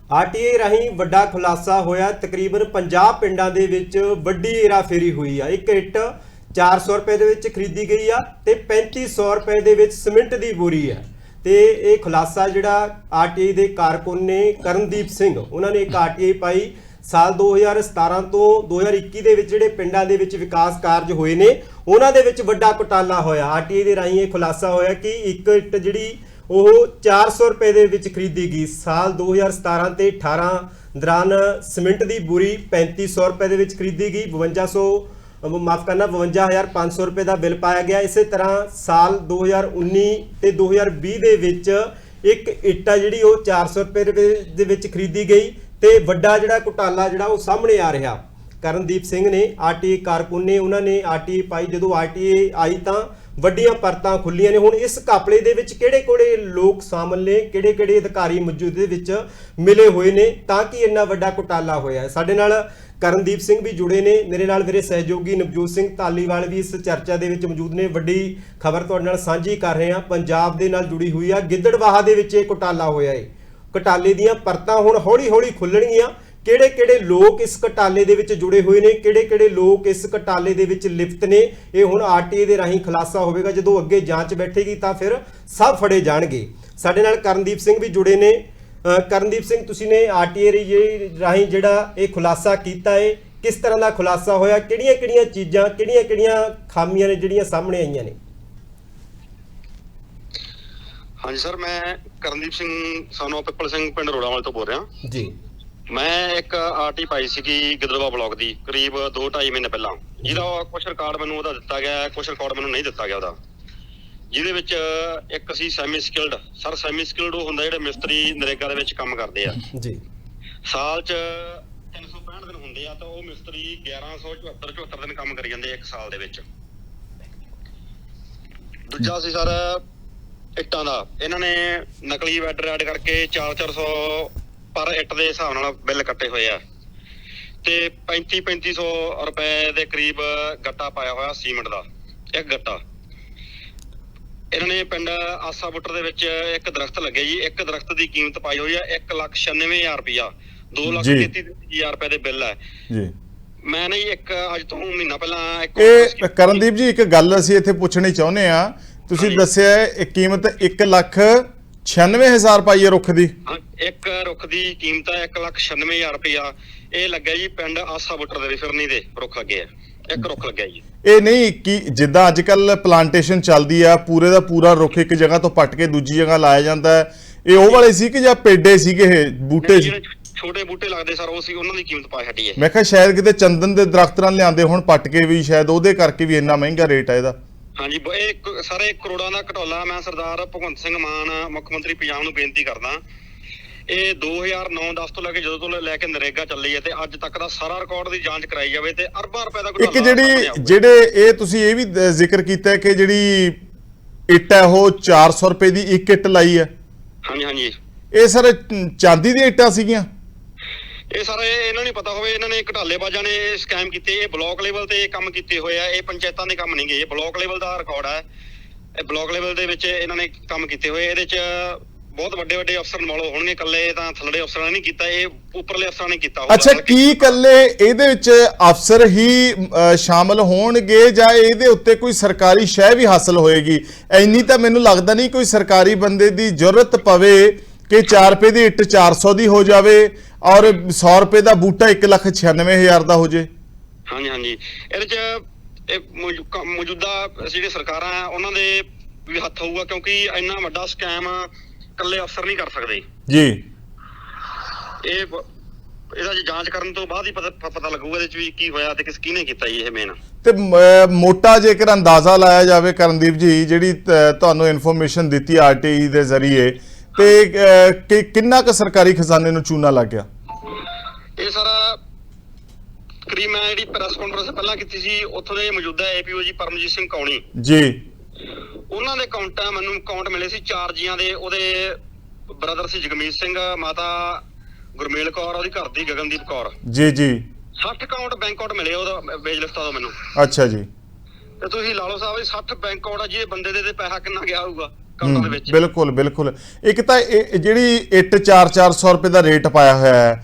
RTI राਹੀਂ ਵੱਡਾ ਖੁਲਾਸਾ ਹੋਇਆ। ਤਕਰੀਬਨ 50 ਪਿੰਡਾਂ ਦੇ ਵਿੱਚ ਵੱਡੀ ਹੇਰਾਫੇਰੀ ਹੋਈ ਆ। ਇੱਕ ਇੱਟ 400 ਰੁਪਏ ਦੇ ਵਿੱਚ ਖਰੀਦੀ ਗਈ ਆ ਤੇ 3500 ਰੁਪਏ ਦੇ ਵਿੱਚ ਸੀਮੈਂਟ ਦੀ ਬੋਰੀ ਆ। ਤੇ ਇਹ ਖੁਲਾਸਾ ਜਿਹੜਾ ਆਰਟੀਆਈ ਦੇ ਕਾਰਕੁਨ ਨੇ ਕਰਨਦੀਪ ਸਿੰਘ, ਉਹਨਾਂ ਨੇ ਇੱਕ ਆਰਟੀਆਈ ਪਾਈ। ਸਾਲ 2017 ਤੋਂ 2021 ਦੇ ਵਿੱਚ ਜਿਹੜੇ ਪਿੰਡਾਂ ਦੇ ਵਿੱਚ ਵਿਕਾਸ ਕਾਰਜ ਹੋਏ ਨੇ ਉਹਨਾਂ ਦੇ ਵਿੱਚ ਵੱਡਾ ਘੁਟਾਲਾ ਹੋਇਆ। ਆਰਟੀਆਈ ਦੇ ਰਾਹੀਂ ਇਹ ਖੁਲਾਸਾ ਹੋਇਆ ਕਿ ਇੱਕ ਇੱਟ ਜਿਹੜੀ ਉਹ 400 ਰੁਪਏ ਦੇ ਵਿੱਚ ਖਰੀਦੀ ਗਈ। ਸਾਲ 2017 ਤੇ 18 ਦੌਰਾਨ ਸੀਮੈਂਟ ਦੀ ਬੋਰੀ 3500 ਰੁਪਏ ਦੇ ਵਿੱਚ ਖਰੀਦੀ ਗਈ। 52,500 ਰੁਪਏ ਦਾ ਬਿੱਲ ਪਾਇਆ ਗਿਆ। ਇਸੇ ਤਰ੍ਹਾਂ ਸਾਲ 2019 ਤੇ 2020 ਦੇ ਵਿੱਚ ਇੱਕ ਇੱਟ ਜਿਹੜੀ ਉਹ 400 ਰੁਪਏ ਦੇ ਵਿੱਚ ਖਰੀਦੀ ਗਈ ਤੇ ਵੱਡਾ ਜਿਹੜਾ ਘੁਟਾਲਾ ਜਿਹੜਾ ਉਹ ਸਾਹਮਣੇ ਆ ਰਿਹਾ। ਕਰਨਦੀਪ ਸਿੰਘ ਨੇ ਆਰਟੀਆਈ ਕਾਰਕੁਨ ਨੇ ਉਹਨਾਂ ਨੇ ਆਰਟੀਆਈ ਪਾਈ। ਜਦੋਂ ਆਰਟੀਆਈ ਆਈ ਤਾਂ ਵੱਡੀਆਂ ਪਰਤਾਂ ਖੁੱਲੀਆਂ ਨੇ। ਹੁਣ ਇਸ ਕਾਪਲੇ ਦੇ ਵਿੱਚ ਕਿਹੜੇ-ਕਿਹੜੇ ਲੋਕ ਸ਼ਾਮਲ ਨੇ, ਕਿਹੜੇ-ਕਿਹੜੇ ਅਧਿਕਾਰੀ ਮੌਜੂਦ ਦੇ ਵਿੱਚ ਮਿਲੇ ਹੋਏ ਨੇ ਤਾਂ ਕਿ ਇੰਨਾ ਵੱਡਾ ਘੁਟਾਲਾ ਹੋਇਆ। ਸਾਡੇ ਨਾਲ ਕਰਨਦੀਪ ਸਿੰਘ ਵੀ ਜੁੜੇ ਨੇ, ਮੇਰੇ ਨਾਲ ਮੇਰੇ ਸਹਿਯੋਗੀ ਨਵਜੋਤ ਸਿੰਘ ਧਾਲੀਵਾਲ ਵੀ ਇਸ ਚਰਚਾ ਦੇ ਵਿੱਚ ਮੌਜੂਦ ਨੇ। ਵੱਡੀ ਖਬਰ ਤੁਹਾਡੇ ਨਾਲ ਸਾਂਝੀ ਕਰ ਰਹੇ ਹਾਂ, ਪੰਜਾਬ ਦੇ ਨਾਲ ਜੁੜੀ ਹੋਈ ਆ। ਗਿੱਦੜਬਾਹਾ ਦੇ ਵਿੱਚ ਇਹ ਘੁਟਾਲਾ ਹੋਇਆ ਹੈ। ਘੁਟਾਲੇ ਦੀਆਂ ਪਰਤਾਂ ਹੁਣ ਹੌਲੀ-ਹੌਲੀ ਖੁੱਲਣਗੀਆਂ। ਕਿਹੜੇ-ਕਿਹੜੇ ਲੋਕ ਇਸ ਘੁਟਾਲੇ ਦੇ ਵਿੱਚ ਜੁੜੇ ਹੋਏ ਨੇ, ਕਿਹੜੇ-ਕਿਹੜੇ ਲੋਕ ਇਸ ਘੁਟਾਲੇ ਦੇ ਵਿੱਚ ਲਿਪਤ ਨੇ, ਇਹ ਹੁਣ ਆਰਟੀਆਈ ਦੇ ਰਾਹੀਂ ਖੁਲਾਸਾ ਹੋਵੇਗਾ। ਜਦੋਂ ਅੱਗੇ ਜਾਂਚ ਬੈਠੇਗੀ ਤਾਂ ਫਿਰ ਸਭ ਫੜੇ ਜਾਣਗੇ। ਸਾਡੇ ਨਾਲ ਕਰਨਦੀਪ ਸਿੰਘ ਵੀ ਜੁੜੇ ਨੇ। ਕਰਨਦੀਪ ਸਿੰਘ, ਤੁਸੀਂ ਨੇ ਆਰਟੀਆਈ ਰਾਹੀਂ ਜਿਹੜਾ ਇਹ ਖੁਲਾਸਾ ਕੀਤਾ ਹੈ, ਕਿਸ ਤਰ੍ਹਾਂ ਦਾ ਖੁਲਾਸਾ ਹੋਇਆ, ਕਿਹੜੀਆਂ-ਕਿਹੜੀਆਂ ਚੀਜ਼ਾਂ, ਕਿਹੜੀਆਂ-ਕਿਹੜੀਆਂ ਖਾਮੀਆਂ ਨੇ ਜਿਹੜੀਆਂ ਸਾਹਮਣੇ ਆਈਆਂ ਨੇ? ਹਾਂਜੀ ਸਰ, ਮੈਂ ਕਰਨਦੀਪ ਸਿੰਘ ਸਾਨੂੰ ਪਿੱਪਲ ਸਿੰਘ ਪਿੰਡ ਰੋੜਾਵਾਲ ਤੋਂ ਬੋਲ ਰਿਹਾ ਜੀ। ਮੈਂ ਇੱਕ ਆਰਟੀ ਪਾਈ ਸੀਗੀ ਗਿੱਦੜਬਾਹਾ ਬਲਾਕ ਦੀ ਕਰੀਬ 2-2.5 ਮਹੀਨੇ ਪਹਿਲਾਂ, ਜਿਹਦਾ ਕੁਛ ਰਿਕਾਰਡ ਮੈਨੂੰ ਉਹਦਾ ਦਿੱਤਾ ਗਿਆ, ਕੁਛ ਰਿਕਾਰਡ ਮੈਨੂੰ ਨਹੀਂ ਦਿੱਤਾ ਗਿਆ ਉਹਦਾ। ਜਿਹਦੇ ਵਿੱਚ ਇੱਕ ਸੀ semi skilled. Sir semi skilled ਉਹ ਹੁੰਦਾ ਜਿਹੜੇ ਮਿਸਤਰੀ ਨਰੇਗਾ ਦੇ ਵਿੱਚ ਕੰਮ ਕਰਦੇ ਆ ਜੀ। ਸਾਲ 'ਚ 365 ਦਿਨ ਹੁੰਦੇ ਆ ਤਾਂ ਉਹ ਮਿਸਤਰੀ 1174 ਦਿਨ ਕੰਮ ਕਰੀ ਜਾਂਦੇ ਇੱਕ ਸਾਲ ਦੇ ਵਿੱਚ। ਦੂਜਾ ਸੀ ਸਰ ਇੱਟਾਂ ਦਾ। ਇਹਨਾਂ ਨੇ ਨਕਲੀ ਵੈਡਰ ਐਡ ਕਰਕੇ 400 ਪਰ ਇੱਟ ਦੇ ਹਿਸਾਬ ਨਾਲ ਬਿੱਲ ਕੱਟੇ ਹੋਏ ਆ ਤੇ 3500 ਰੁਪਏ ਦੇ ਕਰੀਬ ਗੱਟਾ ਪਾਇਆ ਹੋਇਆ ਸੀਮੈਂਟ ਦਾ, ਇੱਕ ਗੱਟਾ। ਇਹਨਾਂ ਨੇ ਪਿੰਡ ਆਸਾ ਬੁੱਟਰ ਦੇ ਵਿੱਚ ਇੱਕ ਦਰਖਤ ਲੱਗਿਆ ਜੀ, ਇੱਕ ਦਰਖਤ ਦੀ ਕੀਮਤ ਪਾਈ ਹੋਈ ਆ 1,96,000 ਰੁਪਇਆ। 2,33,000 ਰੁਪਏ ਦੇ ਬਿੱਲ ਹੈ ਜੀ। ਮੈਂ ਨਹੀਂ ਇੱਕ ਅੱਜ ਤੋਂ ਮਹੀਨਾ ਪਹਿਲਾਂ ਇਹ ਕਰਨਦੀਪ ਜੀ ਇੱਕ ਗੱਲ ਅਸੀਂ ਇੱਥੇ ਪੁੱਛਣੀ ਚਾਹੁੰਦੇ ਆ। ਤੁਸੀਂ ਦੱਸਿਆ ਇਹ ਕੀਮਤ 1,96,000 ਪਾਈ ਹੈ ਰੁੱਖ ਦੀ। ਇੱਕ ਰੁੱਖ ਦੀ ਕੀਮਤ ਹੈ 1,96,000 ਰੁਪਇਆ। ਇਹ ਲੱਗਾ ਜੀ ਪਿੰਡ ਆਸਾ ਬੁੱਟਰ ਦੇ ਫਿਰਨੀ ਦੇ ਰੁੱਖ ਲੱਗੇ ਆ, ਇੱਕ ਰੁੱਖ ਲੱਗਿਆ ਜੀ। ਇਹ ਨਹੀਂ ਕਿ ਜਿੱਦਾਂ ਅੱਜ ਕੱਲ ਪਲਾਂਟੇਸ਼ਨ ਚੱਲਦੀ ਆ, ਪੂਰੇ ਦਾ ਪੂਰਾ ਰੁੱਖ ਇੱਕ ਜਗ੍ਹਾ ਤੋਂ ਪੱਟ ਕੇ ਦੂਜੀ ਜਗ੍ਹਾ ਲਾਇਆ ਜਾਂਦਾ ਹੈ, ਇਹ ਉਹ ਵਾਲੇ ਸੀ ਕਿ ਜਾਂ ਪੇਡੇ ਸੀਗੇ, ਇਹ ਬੂਟੇ ਸੀ? ਛੋਟੇ ਬੂਟੇ ਲੱਗਦੇ ਸਰ, ਉਹ ਸੀ, ਉਹਨਾਂ ਦੀ ਕੀਮਤ ਪਾ ਛੱਡੀ ਹੈ। ਮੈਂ ਕਿਹਾ ਸ਼ਾਇਦ ਕਿਤੇ ਚੰਦਨ ਦੇ ਦਰਖਤ ਨਾਲ ਲਿਆਂਦੇ ਹੁਣ ਪੱਟ ਕੇ ਵੀ, ਸ਼ਾਇਦ ਉਹਦੇ ਕਰਕੇ ਵੀ ਇੰਨਾ ਮਹਿੰਗਾ ਰੇਟ ਹੈ ਇਹਦਾ। ਹਾਂਜੀ, ਇਹ ਸਾਰੇ ਕਰੋੜਾਂ ਦਾ ਘਟਾਲਾ। ਮੈਂ ਸਰਦਾਰ ਭਗਵੰਤ ਸਿੰਘ ਮਾਨ ਮੁੱਖ ਮੰਤਰੀ ਪੰਜਾਬ ਨੂੰ ਬੇਨਤੀ ਕਰਦਾ, ਇਹ 2009-10 ਤੋਂ ਲੈ ਕੇ ਜਦੋਂ ਤੋਂ ਲੈ ਕੇ ਨਰੇਗਾ ਚੱਲੀ ਹੈ ਤੇ ਅੱਜ ਤੱਕ ਦਾ ਸਾਰਾ ਰਿਕਾਰਡ ਦੀ ਜਾਂਚ ਕਰਾਈ ਜਾਵੇ ਤੇ ਅਰਬਾਂ ਰੁਪਏ ਦਾ ਘੁਟਾਲਾ। ਇੱਕ ਜਿਹੜੇ ਇਹ ਤੁਸੀਂ ਇਹ ਵੀ ਜ਼ਿਕਰ ਕੀਤਾ ਕਿ ਜਿਹੜੀ ਇੱਟ ਹੈ ਉਹ 400 ਰੁਪਏ ਦੀ ਇੱਕ ਇੱਟ ਲਾਈ ਹੈ। ਹਾਂਜੀ ਹਾਂਜੀ, ਇਹ ਸਰ ਚਾਂਦੀ ਦੀਆਂ ਇੱਟਾਂ ਸੀਗੀਆਂ? ਇਹ ਸਾਰੇ ਇਹਨਾਂ ਨੂੰ ਪਤਾ ਹੋਵੇ, ਇਹਨਾਂ ਨੇ ਘਟਾਲੇਬਾਜ਼ਾਂ ਨੇ ਸਕੈਮ ਕੀਤੇ। ਇਹ ਬਲਾਕ ਲੈਵਲ ਤੇ ਕੰਮ ਕੀਤੇ ਹੋਏ ਆ, ਇਹ ਪੰਚਾਇਤਾਂ ਦੇ ਕੰਮ ਨਹੀਂ ਗਏ। ਇਹ ਬਲਾਕ ਲੈਵਲ ਦਾ ਰਿਕਾਰਡ ਹੈ। ਇਹ ਬਲਾਕ ਲੈਵਲ ਦੇ ਵਿੱਚ ਇਹਨਾਂ ਨੇ ਕੰਮ ਕੀਤੇ ਹੋਏ। ਇਹਦੇ 'ਚ ਬਹੁਤ ਵੱਡੇ ਅਫਸਰ ਇਨਵੋਲਵ ਹੋਣਗੇ, ਇਕੱਲੇ ਤਾਂ ਥੱਲੜੇ ਅਫਸਰਾਂ ਨੇ ਨਹੀਂ ਕੀਤਾ, ਇਹ ਉੱਪਰਲੇ ਅਫਸਰਾਂ ਨੇ ਕੀਤਾ ਹੋਊਗਾ। ਅੱਛਾ, ਕੀ ਇਕੱਲੇ ਇਹਦੇ ਵਿੱਚ ਅਫਸਰ ਹੀ ਸ਼ਾਮਲ ਹੋਣਗੇ ਜਾਂ ਇਹਦੇ ਉੱਤੇ ਕੋਈ ਸਰਕਾਰੀ ਸ਼ੈ ਵੀ ਹਾਸਲ ਹੋਏਗੀ? ਇੰਨੀ ਤਾਂ ਮੈਨੂੰ ਲੱਗਦਾ ਨਹੀਂ ਕੋਈ ਸਰਕਾਰੀ ਬੰਦੇ ਦੀ ਜ਼ਰੂਰਤ ਪਵੇ ਕਿ 4 ਰੁਪਏ ਦੀ ਇੱਟ 400 ਦੀ ਹੋ ਜਾਵੇ ਔਰ 100 ਰੁਪਏ ਦਾ ਬੂਟਾ 1,96,000 ਦਾ ਹੋ ਜੇ। ਹਾਂਜੀ ਹਾਂਜੀ, ਇਹਦੇ 'ਚ ਮੌਜੂਦਾ ਜਿਹੜੇ ਸਰਕਾਰਾਂ ਆ ਉਹਨਾਂ ਦੇ ਵੀ ਹੱਥ ਹੋਊਗਾ, ਕਿਉਂਕਿ ਇੰਨਾ ਵੱਡਾ ਸਕੈਮ ਇਕੱਲੇ ਅਫਸਰ ਨਹੀਂ ਕਰ ਸਕਦੇ ਜੀ। ਇਹਦਾ ਜਾਂਚ ਕਰਨ ਤੋਂ ਬਾਅਦ ਹੀ ਪਤਾ ਲੱਗੂਗਾ ਇਹਦੇ 'ਚ ਵੀ ਕੀ ਹੋਇਆ ਤੇ ਕਿਹਨੇ ਕੀਤਾ ਜੀ ਇਹ ਮੇਨ। ਤੇ ਮੋਟਾ ਜੇਕਰ ਅੰਦਾਜ਼ਾ ਲਾਇਆ ਜਾਵੇ ਕਰਨਦੀਪ ਜੀ, ਜਿਹੜੀ ਤੁਹਾਨੂੰ ਇਨਫੋਰਮੇਸ਼ਨ ਦਿੱਤੀ ਆਰਟੀਆਈ ਦੇ ਜ਼ਰੀਏ, ਤੇ ਕਿੰਨਾ ਕੁ ਸਰਕਾਰੀ ਖਜ਼ਾਨੇ ਨੂੰ ਚੂਨਾ ਲੱਗ ਗਿਆ? ਇਹ ਸਾਰਾ ਕਰੀਬ ਮੈਂ ਜਿਹੜੀ ਪ੍ਰੈਸ ਕਾਨਫਰੰਸ ਪਹਿਲਾਂ ਕੀਤੀ ਸੀ, ਉੱਥੋਂ ਦੇ ਮੌਜੂਦਾ ਏਪੀਓ ਜੀ ਪਰਮਜੀਤ ਸਿੰਘ ਕੌਣੀ ਜੀ, ਉਹਨਾਂ ਦੇ ਮੈਨੂੰ ਅਕਾਊਂਟ ਮਿਲੇ ਸੀ 4 ਜੀਆਂ ਦੇ। ਉਹਦੇ ਬ੍ਰਦਰ ਸੀ ਜਗਮੀਤ ਸਿੰਘ, ਮਾਤਾ ਗੁਰਮੇਲ ਕੌਰ, ਉਹਦੀ ਘਰ ਦੀ ਗਗਨਦੀਪ ਕੌਰ ਜੀ ਜੀ। 60 ਅਕਾਊਂਟ ਬੈਂਕ ਅਕਾਊਂਟ ਮਿਲੇ ਉਹਦਾ ਵੇਜ ਲਿਸਟਾਂ ਤੋਂ ਮੈਨੂੰ। ਅੱਛਾ ਜੀ। ਤੇ ਤੁਸੀਂ ਲਾ ਲਓ ਸਾਹਿਬ 60 ਬੈਂਕ ਅਕਾਊਂਟ ਆ, ਜਿਹਦੇ ਬੰਦੇ ਦੇ ਪੈਸਾ ਕਿੰਨਾ ਗਿਆ ਹੋਊਗਾ? ਕਾਊਂਟਾਂ ਦੇ ਵਿੱਚ। ਬਿਲਕੁਲ ਬਿਲਕੁਲ। ਇੱਕ ਤਾਂ ਇਹ ਜਿਹੜੀ ਇੱਟ 400 ਰੁਪਏ ਦਾ ਰੇਟ ਪਾਇਆ ਹੋਇਆ ਹੈ,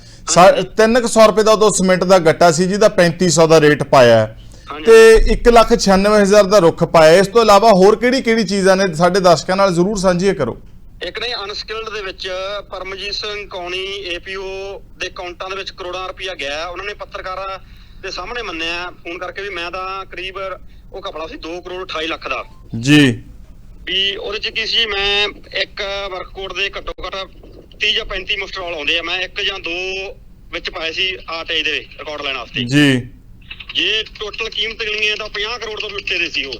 300 ਰੁਪਏ ਦਾ ਉਦੋਂ ਸੀਮੈਂਟ ਦਾ ਗੱਟਾ ਸੀ ਜਿਹਦਾ 3500 ਦਾ ਰੇਟ ਪਾਇਆ ਹੈ, ਤੇ 1,96,000 ਦਾ ਰੁੱਖ ਪਾਇਆ। ਇਸ ਤੋਂ ਇਲਾਵਾ ਹੋਰ ਕਿਹੜੀ ਚੀਜ਼ਾਂ ਨੇ ਸਾਡੇ ਦਰਸ਼ਕਾਂ ਨਾਲ ਜ਼ਰੂਰ ਸਾਂਝੀਆਂ ਕਰੋ। ਇੱਕ ਨੇ ਅਨਸਕਿਲਡ ਦੇ ਵਿੱਚ ਪਰਮਜੀਤ ਸਿੰਘ ਕੌਣੀ APO ਦੇ ਅਕਾਊਂਟਾਂ ਦੇ ਵਿੱਚ ਕਰੋੜਾਂ ਰੁਪਇਆ ਗਿਆ। ਉਹਨਾਂ ਨੇ ਪੱਤਰਕਾਰਾਂ ਦੇ ਸਾਹਮਣੇ ਮੰਨਿਆ ਫੋਨ ਕਰਕੇ ਵੀ ਮੈਂ ਤਾਂ ਕਰੀਬ ਉਹ ਘਪਲਾ ਸੀ 2 ਕਰੋੜ 28 ਲੱਖ ਦਾ ਜੀ, ਵੀ ਉਹਦੇ ਚ ਕੀ ਸੀ, ਮੈਂ ਇੱਕ ਵਰਕ ਕੋਡ ਦੇ ਘੱਟੋ ਘੱਟ 30 ਜਾਂ 35 ਮੁਸਟਰੋਲ ਆਉਂਦੇ ਆ, ਮੈਂ 1 ਜਾਂ 2 ਵਿੱਚ ਪਾਏ ਸੀ ਆਰਟੀਆਈ ਦੇ ਰਿਕਾਰਡ ਲੈਣ ਵਾਸਤੇ ਜੀ। ਜੇ ਟੋਟਲ ਕੀਮਤ ਗਿਣੀਏ ਤਾਂ 50 ਕਰੋੜ ਤੋਂ ਵੀ ਉੱਤੇ ਦੇ ਸੀ ਉਹ।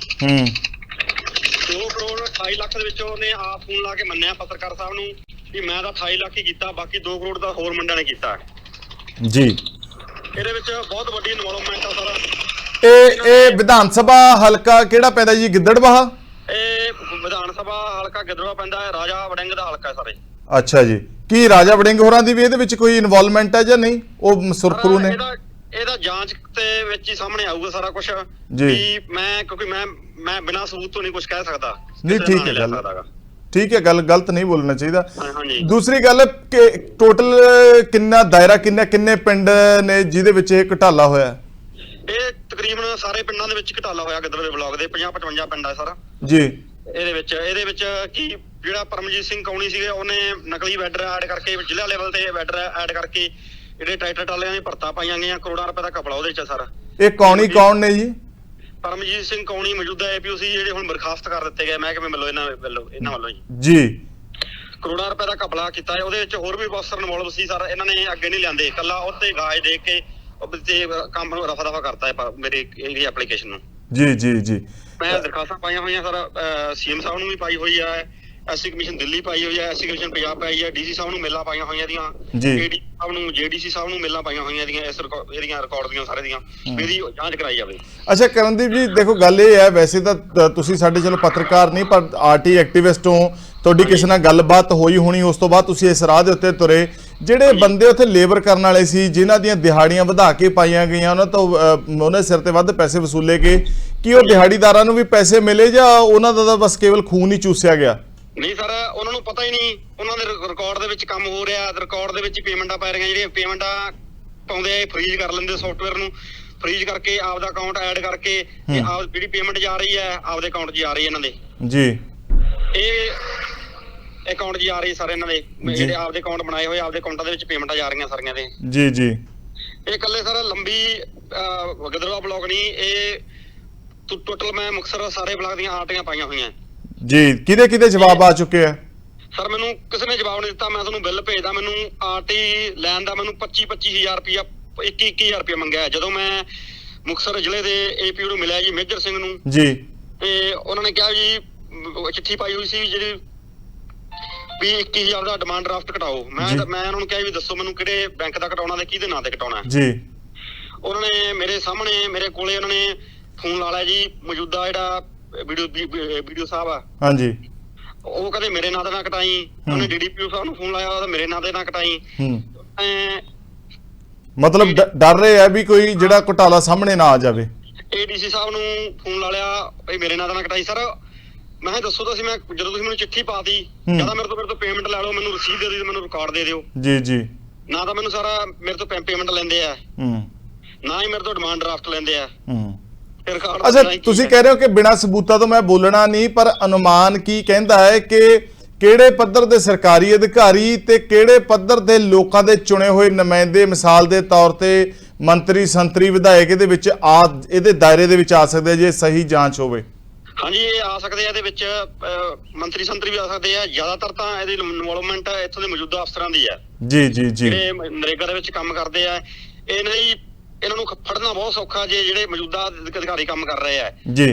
2 ਕਰੋੜ 28 ਲੱਖ ਦੇ ਵਿੱਚੋਂ ਉਹਨੇ ਆਪ ਫੋਨ ਲਾ ਕੇ ਮੰਨਿਆ ਪੱਤਰਕਾਰ ਸਾਹਿਬ ਨੂੰ ਵੀ ਮੈਂ ਤਾਂ 28 ਲੱਖ ਹੀ ਕੀਤਾ, ਬਾਕੀ 2 ਕਰੋੜ ਦਾ ਹੋਰ ਮੁੰਡਿਆਂ ਨੇ ਕੀਤਾ ਜੀ। ਇਹਦੇ ਵਿੱਚ ਬਹੁਤ ਵੱਡੀ ਇਨਵੋਲਵਮੈਂਟ ਆ ਸਾਰਾ। ਇਹ ਵਿਧਾਨ ਸਭਾ ਹਲਕਾ ਕਿਹੜਾ ਪੈਂਦਾ ਜੀ? ਗਿੱਦੜਬਾਹਾ। ਇਹ ਵਿਧਾਨ ਸਭਾ ਹਲਕਾ ਗਿੱਦੜਬਾਹਾ ਪੈਂਦਾ ਹੈ, ਰਾਜਾ ਵੜਿੰਗ ਦਾ ਹਲਕਾ ਸਾਰੇ। ਅੱਛਾ ਜੀ। ਕੀ ਰਾਜਾ ਵੜਿੰਗ ਹੋਰਾਂ ਦੀ ਵੀ ਇਹਦੇ ਵਿੱਚ ਕੋਈ ਇਨਵੋਲਵਮੈਂਟ ਹੈ ਜਾਂ ਨਹੀਂ? ਉਹ ਸੁਰਖਰੂ ਨੇ? ਇਹਦਾ ਜਾਂਚ ਤੇ ਵਿੱਚ ਹੀ ਸਾਹਮਣੇ ਆਊਗਾ ਸਾਰਾ ਕੁਝ ਜੀ। ਮੈਂ ਕਿਉਂਕਿ ਮੈਂ ਬਿਨਾਂ ਸਬੂਤ ਤੋਂ ਨਹੀਂ ਕੁਝ ਕਹਿ ਸਕਦਾ। ਨਹੀਂ ਠੀਕ ਹੈ ਗੱਲ, ਠੀਕ ਹੈ ਗੱਲ, ਗਲਤ ਨਹੀਂ ਬੋਲਣਾ ਚਾਹੀਦਾ। ਦੂਸਰੀ ਗੱਲ ਕਿ ਟੋਟਲ ਕਿੰਨਾ ਦਾਇਰਾ, ਕਿੰਨੇ ਪਿੰਡ ਨੇ ਜਿਹਦੇ ਵਿੱਚ ਇਹ ਘਟਾਲਾ ਹੋਇਆ? ਇਹ ਤਕਰੀਬਨ ਸਾਰੇ ਪਿੰਡਾਂ ਦੇ ਵਿੱਚ ਘਟਾਲਾ ਹੋਇਆ ਗਿੱਦੜਵੇ ਬਲਾਕ ਦੇ 50-55 ਪਿੰਡ ਆ ਸਾਰਾ ਜੀ। ਇਹਦੇ ਵਿੱਚ ਕੀ ਜਿਹੜਾ ਪਰਮਜੀਤ ਸਿੰਘ ਕੌਣੀ ਸੀਗੇ ਉਹਨੇ ਨਕਲੀ ਵੈਡਰ ਐਡ ਕਰਕੇ ਜ਼ਿਲ੍ਹਾ ਲੈਵਲ ਤੇ ਵੈਡਰ ਐਡ ਕਰਕੇ ਜਿਹੜੇ ਟਰੈਕਟਰ ਟਾਲਿਆਂ ਦੀ ਭਰਤਾ ਪਾਈਆਂ ਗਈਆਂ, ਕਰੋੜਾਂ ਰੁਪਏ ਦਾ ਘਪਲਾ ਉਹਦੇ ਚ ਸਾਰਾ। ਇਹ ਕੌਣੀ ਕੌਣ ਨੇ ਜੀ? ਪਰਮਜੀਤ ਸਿੰਘ ਕੌਣੀ ਮੌਜੂਦਾ APO ਸੀ ਜਿਹੜੇ ਹੁਣ ਬਰਖਾਸਤ ਕਰ ਦਿੱਤੇ ਗਏ ਮਹਿਕਮੇ ਵੱਲੋਂ, ਇਹਨਾਂ ਵੱਲੋਂ ਜੀ। ਕਰੋੜਾਂ ਰੁਪਏ ਦਾ ਘਪਲਾ ਕੀਤਾ ਹੈ। ਉਹਦੇ ਵਿੱਚ ਹੋਰ ਵੀ ਬਹੁਤ ਸਾਰੇ ਇਨਵੋਲਵ ਸੀ ਸਰ, ਇਹਨਾਂ ਨੇ ਅੱਗੇ ਨਹੀਂ ਲਿਆਂਦੇ, ਕੱਲਾ ਉੱਤੇ ਗਾਜ ਦੇ ਕੇ ਤੇ ਕੰਮ ਨੂੰ ਰਫਾ ਦਫਾ ਕਰਤਾ ਹੈ ਮੇਰੀ ਇਹਦੀ ਐਪਲੀਕੇਸ਼ਨ ਨੂੰ। ਜੀ। ਮੈਂ ਦਰਖਾਸਤਾਂ ਪਾਈਆਂ ਹੋਈਆਂ ਸਰ, CM ਸਾਹਿਬ ਨੂੰ ਵੀ ਪਾਈ ਹੋਈ ਹੈ, SC ਕਮਿਸ਼ਨ ਦਿੱਲੀ ਪਾਈ ਹੋਈ ਹੈ, SC ਕਮਿਸ਼ਨ ਪੰਜਾਬ ਪਾਈ ਹੈ, DC ਸਾਹਿਬ ਨੂੰ ਮੇਲਾਂ ਪਾਈਆਂ ਹੋਈਆਂ ਦੀਆਂ, AD ਸਾਹਿਬ ਨੂੰ, JDC ਸਾਹਿਬ ਨੂੰ ਮੇਲਾਂ ਪਾਈਆਂ ਹੋਈਆਂ ਦੀਆਂ, ਇਹਦੀਆਂ ਰਿਕਾਰਡ ਦੀਆਂ ਸਾਰੇ ਦੀਆਂ, ਇਹਦੀ ਜਾਂਚ ਕਰਾਈ ਜਾਵੇ। ਅੱਛਾ ਕਰਨਦੀਪ ਜੀ, ਦੇਖੋ ਗੱਲ ਇਹ ਹੈ, ਵੈਸੇ ਤਾਂ ਤੁਸੀਂ ਸਾਡੇ ਚਲੋ ਪੱਤਰਕਾਰ ਨਹੀਂ ਪਰ ਆਰਟੀ ਐਕਟਿਵਿਸਟ ਹੋ, ਤੁਹਾਡੀ ਕਿਸੇ ਨਾਲ ਗੱਲਬਾਤ ਹੋਈ ਹੋਣੀ, ਉਸ ਤੋਂ ਬਾਅਦ ਤੁਸੀਂ ਇਸ ਰਾਹ ਦੇ ਉੱਤੇ ਤੁਰੇ। ਜਿਹੜੇ ਬੰਦੇ ਉੱਥੇ ਲੇਬਰ ਕਰਨ ਵਾਲੇ ਸੀ, ਜਿਨ੍ਹਾਂ ਦੀਆਂ ਦਿਹਾੜੀਆਂ ਵਧਾ ਕੇ ਪਾਈਆਂ ਗਈਆਂ, ਉਹਨਾਂ ਤੋਂ ਉਹਨਾਂ ਸਿਰ ਤੇ ਵੱਧ ਪੈਸੇ ਵਸੂਲੇ ਗਏ, ਕੀ ਉਹ ਦਿਹਾੜੀਦਾਰਾਂ ਨੂੰ ਵੀ ਪੈਸੇ ਮਿਲੇ ਜਾਂ ਉਹਨਾਂ ਦਾ ਤਾਂ ਬਸ ਕੇਵਲ ਖੂਨ ਹੀ ਚੂਸਿਆ ਗਿਆ? ਨਹੀਂ ਸਰ, ਉਹਨਾਂ ਨੂੰ ਪਤਾ ਹੀ ਨਹੀਂ, ਉਹਨਾਂ ਦੇ ਰਿਕਾਰਡ ਦੇ ਵਿੱਚ ਕੰਮ ਹੋ ਰਿਹਾ, ਰਿਕਾਰਡ ਦੇ ਵਿੱਚ ਪੇਮੈਂਟਾਂ ਪੈ ਰਹੀਆਂ, ਜਿਹੜੀਆਂ ਪੇਮੈਂਟਾਂ ਪਾਉਂਦੇ ਆ ਫਰੀਜ਼ ਕਰ ਲੈਂਦੇ ਸੌਫਟਵੇਅਰ ਨੂੰ, ਫਰੀਜ਼ ਕਰਕੇ ਆਪਦਾ ਅਕਾਊਂਟ ਐਡ ਕਰਕੇ ਆਪ ਜਿਹੜੀ ਪੇਮੈਂਟ ਜਾ ਰਹੀ ਹੈ ਆਪਦੇ ਅਕਾਊਂਟ 'ਚ ਜਾ ਰਹੀ ਹੈ ਇਹਨਾਂ ਦੇ ਜੀ। ਇਹ ਅਕਾਊਂਟ 'ਚ ਜਾ ਰਹੀ ਸਾਰੇ ਇਹਨਾਂ ਦੇ ਜਿਹੜੇ ਆਪਦੇ ਅਕਾਊਂਟ ਬਣਾਏ ਹੋਏ, ਆਪਦੇ ਅਕਾਊਂਟਾਂ ਦੇ ਵਿੱਚ ਪੇਮੈਂਟਾਂ ਜਾ ਰਹੀਆਂ ਸਾਰੀਆਂ ਦੇ। ਜੀ। ਇਹ ਇਕੱਲੇ ਸਰ ਲੰਬੀ ਗਿੱਦੜਬਾਹਾ ਬਲਾਕ ਨਹੀਂ, ਇਹ ਟੋਟਲ ਮੈਂ ਮੁਕਤਸਰ ਸਾਰੇ ਬਲਾਕ ਦੀਆਂ ਆਰਟੀਆਂ ਪਾਈਆਂ ਹੋਈਆਂ ਜੀ। ਕਿਹਦੇ ਜਵਾਬ ਆ ਚੁੱਕੇ ਆ ਸਰ? ਮੈਨੂੰ ਕਿਸੇ ਨੇ ਜਵਾਬ ਨਹੀਂ ਦਿੱਤਾ। ਮੈਂ ਤੁਹਾਨੂੰ ਬਿੱਲ ਭੇਜਦਾ, ਮੈਨੂੰ ਆਰਟੀ ਲੈਣ ਦਾ ਮੈਨੂੰ 25,000 ਰੁਪਇਆ 21,000 ਰੁਪਇਆ ਮੰਗਿਆ ਜਦੋਂ ਮੈਂ ਮੁਕਤਸਰ ਜ਼ਿਲ੍ਹੇ ਦੇ APO ਨੂੰ ਮਿਲਿਆ ਜੀ, ਮੇਜਰ ਸਿੰਘ ਨੂੰ ਜੀ। ਤੇ ਉਹਨਾਂ ਨੇ ਕਿਹਾ ਜੀ ਚਿੱਠੀ ਪਾਈ ਹੋਈ ਸੀ ਜਿਹੜੀ ਵੀ 21,000 ਦਾ ਡਿਮਾਂਡ ਡਰਾਫਟ ਘਟਾਓ। ਮੈਂ ਉਹਨਾਂ ਨੂੰ ਕਿਹਾ ਵੀ ਦੱਸੋ ਮੈਨੂੰ ਕਿਹੜੇ ਬੈਂਕ ਦਾ ਘਟਾਉਣਾ ਤੇ ਕਿਹਦੇ ਨਾਂ ਤੇ ਘਟਾਉਣਾ ਜੀ। ਉਹਨਾਂ ਨੇ ਮੇਰੇ ਸਾਹਮਣੇ ਮੇਰੇ ਕੋਲੇ ਉਹਨਾਂ ਨੇ ਫੋਨ ਲਾ ਲਿਆ ਜੀ, ਮੌਜੂਦਾ ਜਿਹੜਾ ਵੀਡੀਓ ਸਾਹਿਬ ਆ, ਹਾਂਜੀ, ਉਹ ਕਹਿੰਦੇ ਮੇਰੇ ਨਾਂ ਦੇ ਨਾ ਕਟਾਈ। ਉਹਨੇ DDPO ਸਾਹਿਬ ਨੂੰ ਫੋਨ ਲਾਇਆ, ਉਹਦਾ ਮੇਰੇ ਨਾਂ ਦੇ ਨਾ ਕਟਾਈ। ਮਤਲਬ ਡਰ ਰਹੇ ਆ ਵੀ ਕੋਈ ਜਿਹੜਾ ਘੁਟਾਲਾ ਸਾਹਮਣੇ ਨਾ ਆ ਜਾਵੇ। ADC ਸਾਹਿਬ ਨੂੰ ਫੋਨ ਲਾ ਲਿਆ, ਇਹ ਮੇਰੇ ਨਾਂ ਦਾ ਨਾ ਕਟਾਈ। ਸਰ ਮੈਂ ਕਿਹਾ ਦੱਸੋ ਤੁਸੀਂ, ਮੈਂ ਜਦੋਂ ਤੁਸੀਂ ਮੈਨੂੰ ਚਿੱਠੀ ਪਾਤੀ ਕਹਿੰਦਾ ਮੇਰੇ ਤੋਂ ਪੇਮੈਂਟ ਲੈ ਲਓ, ਮੈਨੂੰ ਰਸੀਦ ਦੇ ਦਿਓ, ਮੈਨੂੰ ਰਿਕਾਰਡ ਦੇ ਦਿਓ। ਜੀ। ਨਾ ਤਾਂ ਮੈਨੂੰ ਸਾਰਾ ਮੇਰੇ ਤੋਂ ਪੇਮੈਂਟ ਲੈਂਦੇ ਆ, ਨਾ ਹੀ ਮੇਰੇ ਤੋਂ ਡਿਮਾਂਡ ਡਰਾਫਟ ਲੈਂਦੇ ਆ। ਅੱਛਾ, ਤੁਸੀਂ ਕਹਿ ਰਹੇ ਹੋ ਕਿ ਬਿਨਾਂ ਸਬੂਤਾਂ ਤੋਂ ਮੈਂ ਬੋਲਣਾ ਨਹੀਂ, ਪਰ ਅਨੁਮਾਨ ਕੀ ਕਹਿੰਦਾ ਹੈ ਕਿ ਕਿਹੜੇ ਪੱਧਰ ਦੇ ਸਰਕਾਰੀ ਅਧਿਕਾਰੀ ਤੇ ਕਿਹੜੇ ਪੱਧਰ ਦੇ ਲੋਕਾਂ ਦੇ ਚੁਣੇ ਹੋਏ ਨੁਮਾਇੰਦੇ, ਮਿਸਾਲ ਦੇ ਤੌਰ ਤੇ ਮੰਤਰੀ, ਸੰਤਰੀ, ਵਿਧਾਇਕ ਇਹਦੇ ਵਿੱਚ ਇਹਦੇ ਦਾਇਰੇ ਦੇ ਵਿੱਚ ਆ ਸਕਦੇ ਜੇ ਸਹੀ ਜਾਂਚ ਹੋਵੇ? ਹਾਂਜੀ, ਇਹ ਆ ਸਕਦੇ ਆ। ਇਹਦੇ ਵਿੱਚ ਮੰਤਰੀ ਸੰਤਰੀ ਵੀ ਆ ਸਕਦੇ ਆ। ਜ਼ਿਆਦਾਤਰ ਤਾਂ ਇਹਦੀ ਇਨਵੋਲਵਮੈਂਟ ਇੱਥੋਂ ਦੇ ਮੌਜੂਦਾ ਅਫਸਰਾਂ ਦੀ ਆ ਜੀ। ਜਿਹੜੇ ਨਰੇਗਾ ਦੇ ਵਿੱਚ ਕੰਮ ਕਰਦੇ ਆ, ਇਹਨਾਂ ਨੂੰ ਫੜਨਾ ਬਹੁਤ ਸੌਖਾ ਜੇ ਜਿਹੜੇ ਮੌਜੂਦਾ ਅਧਿਕਾਰੀ ਕੰਮ ਕਰ ਰਹੇ ਆ ਜੀ।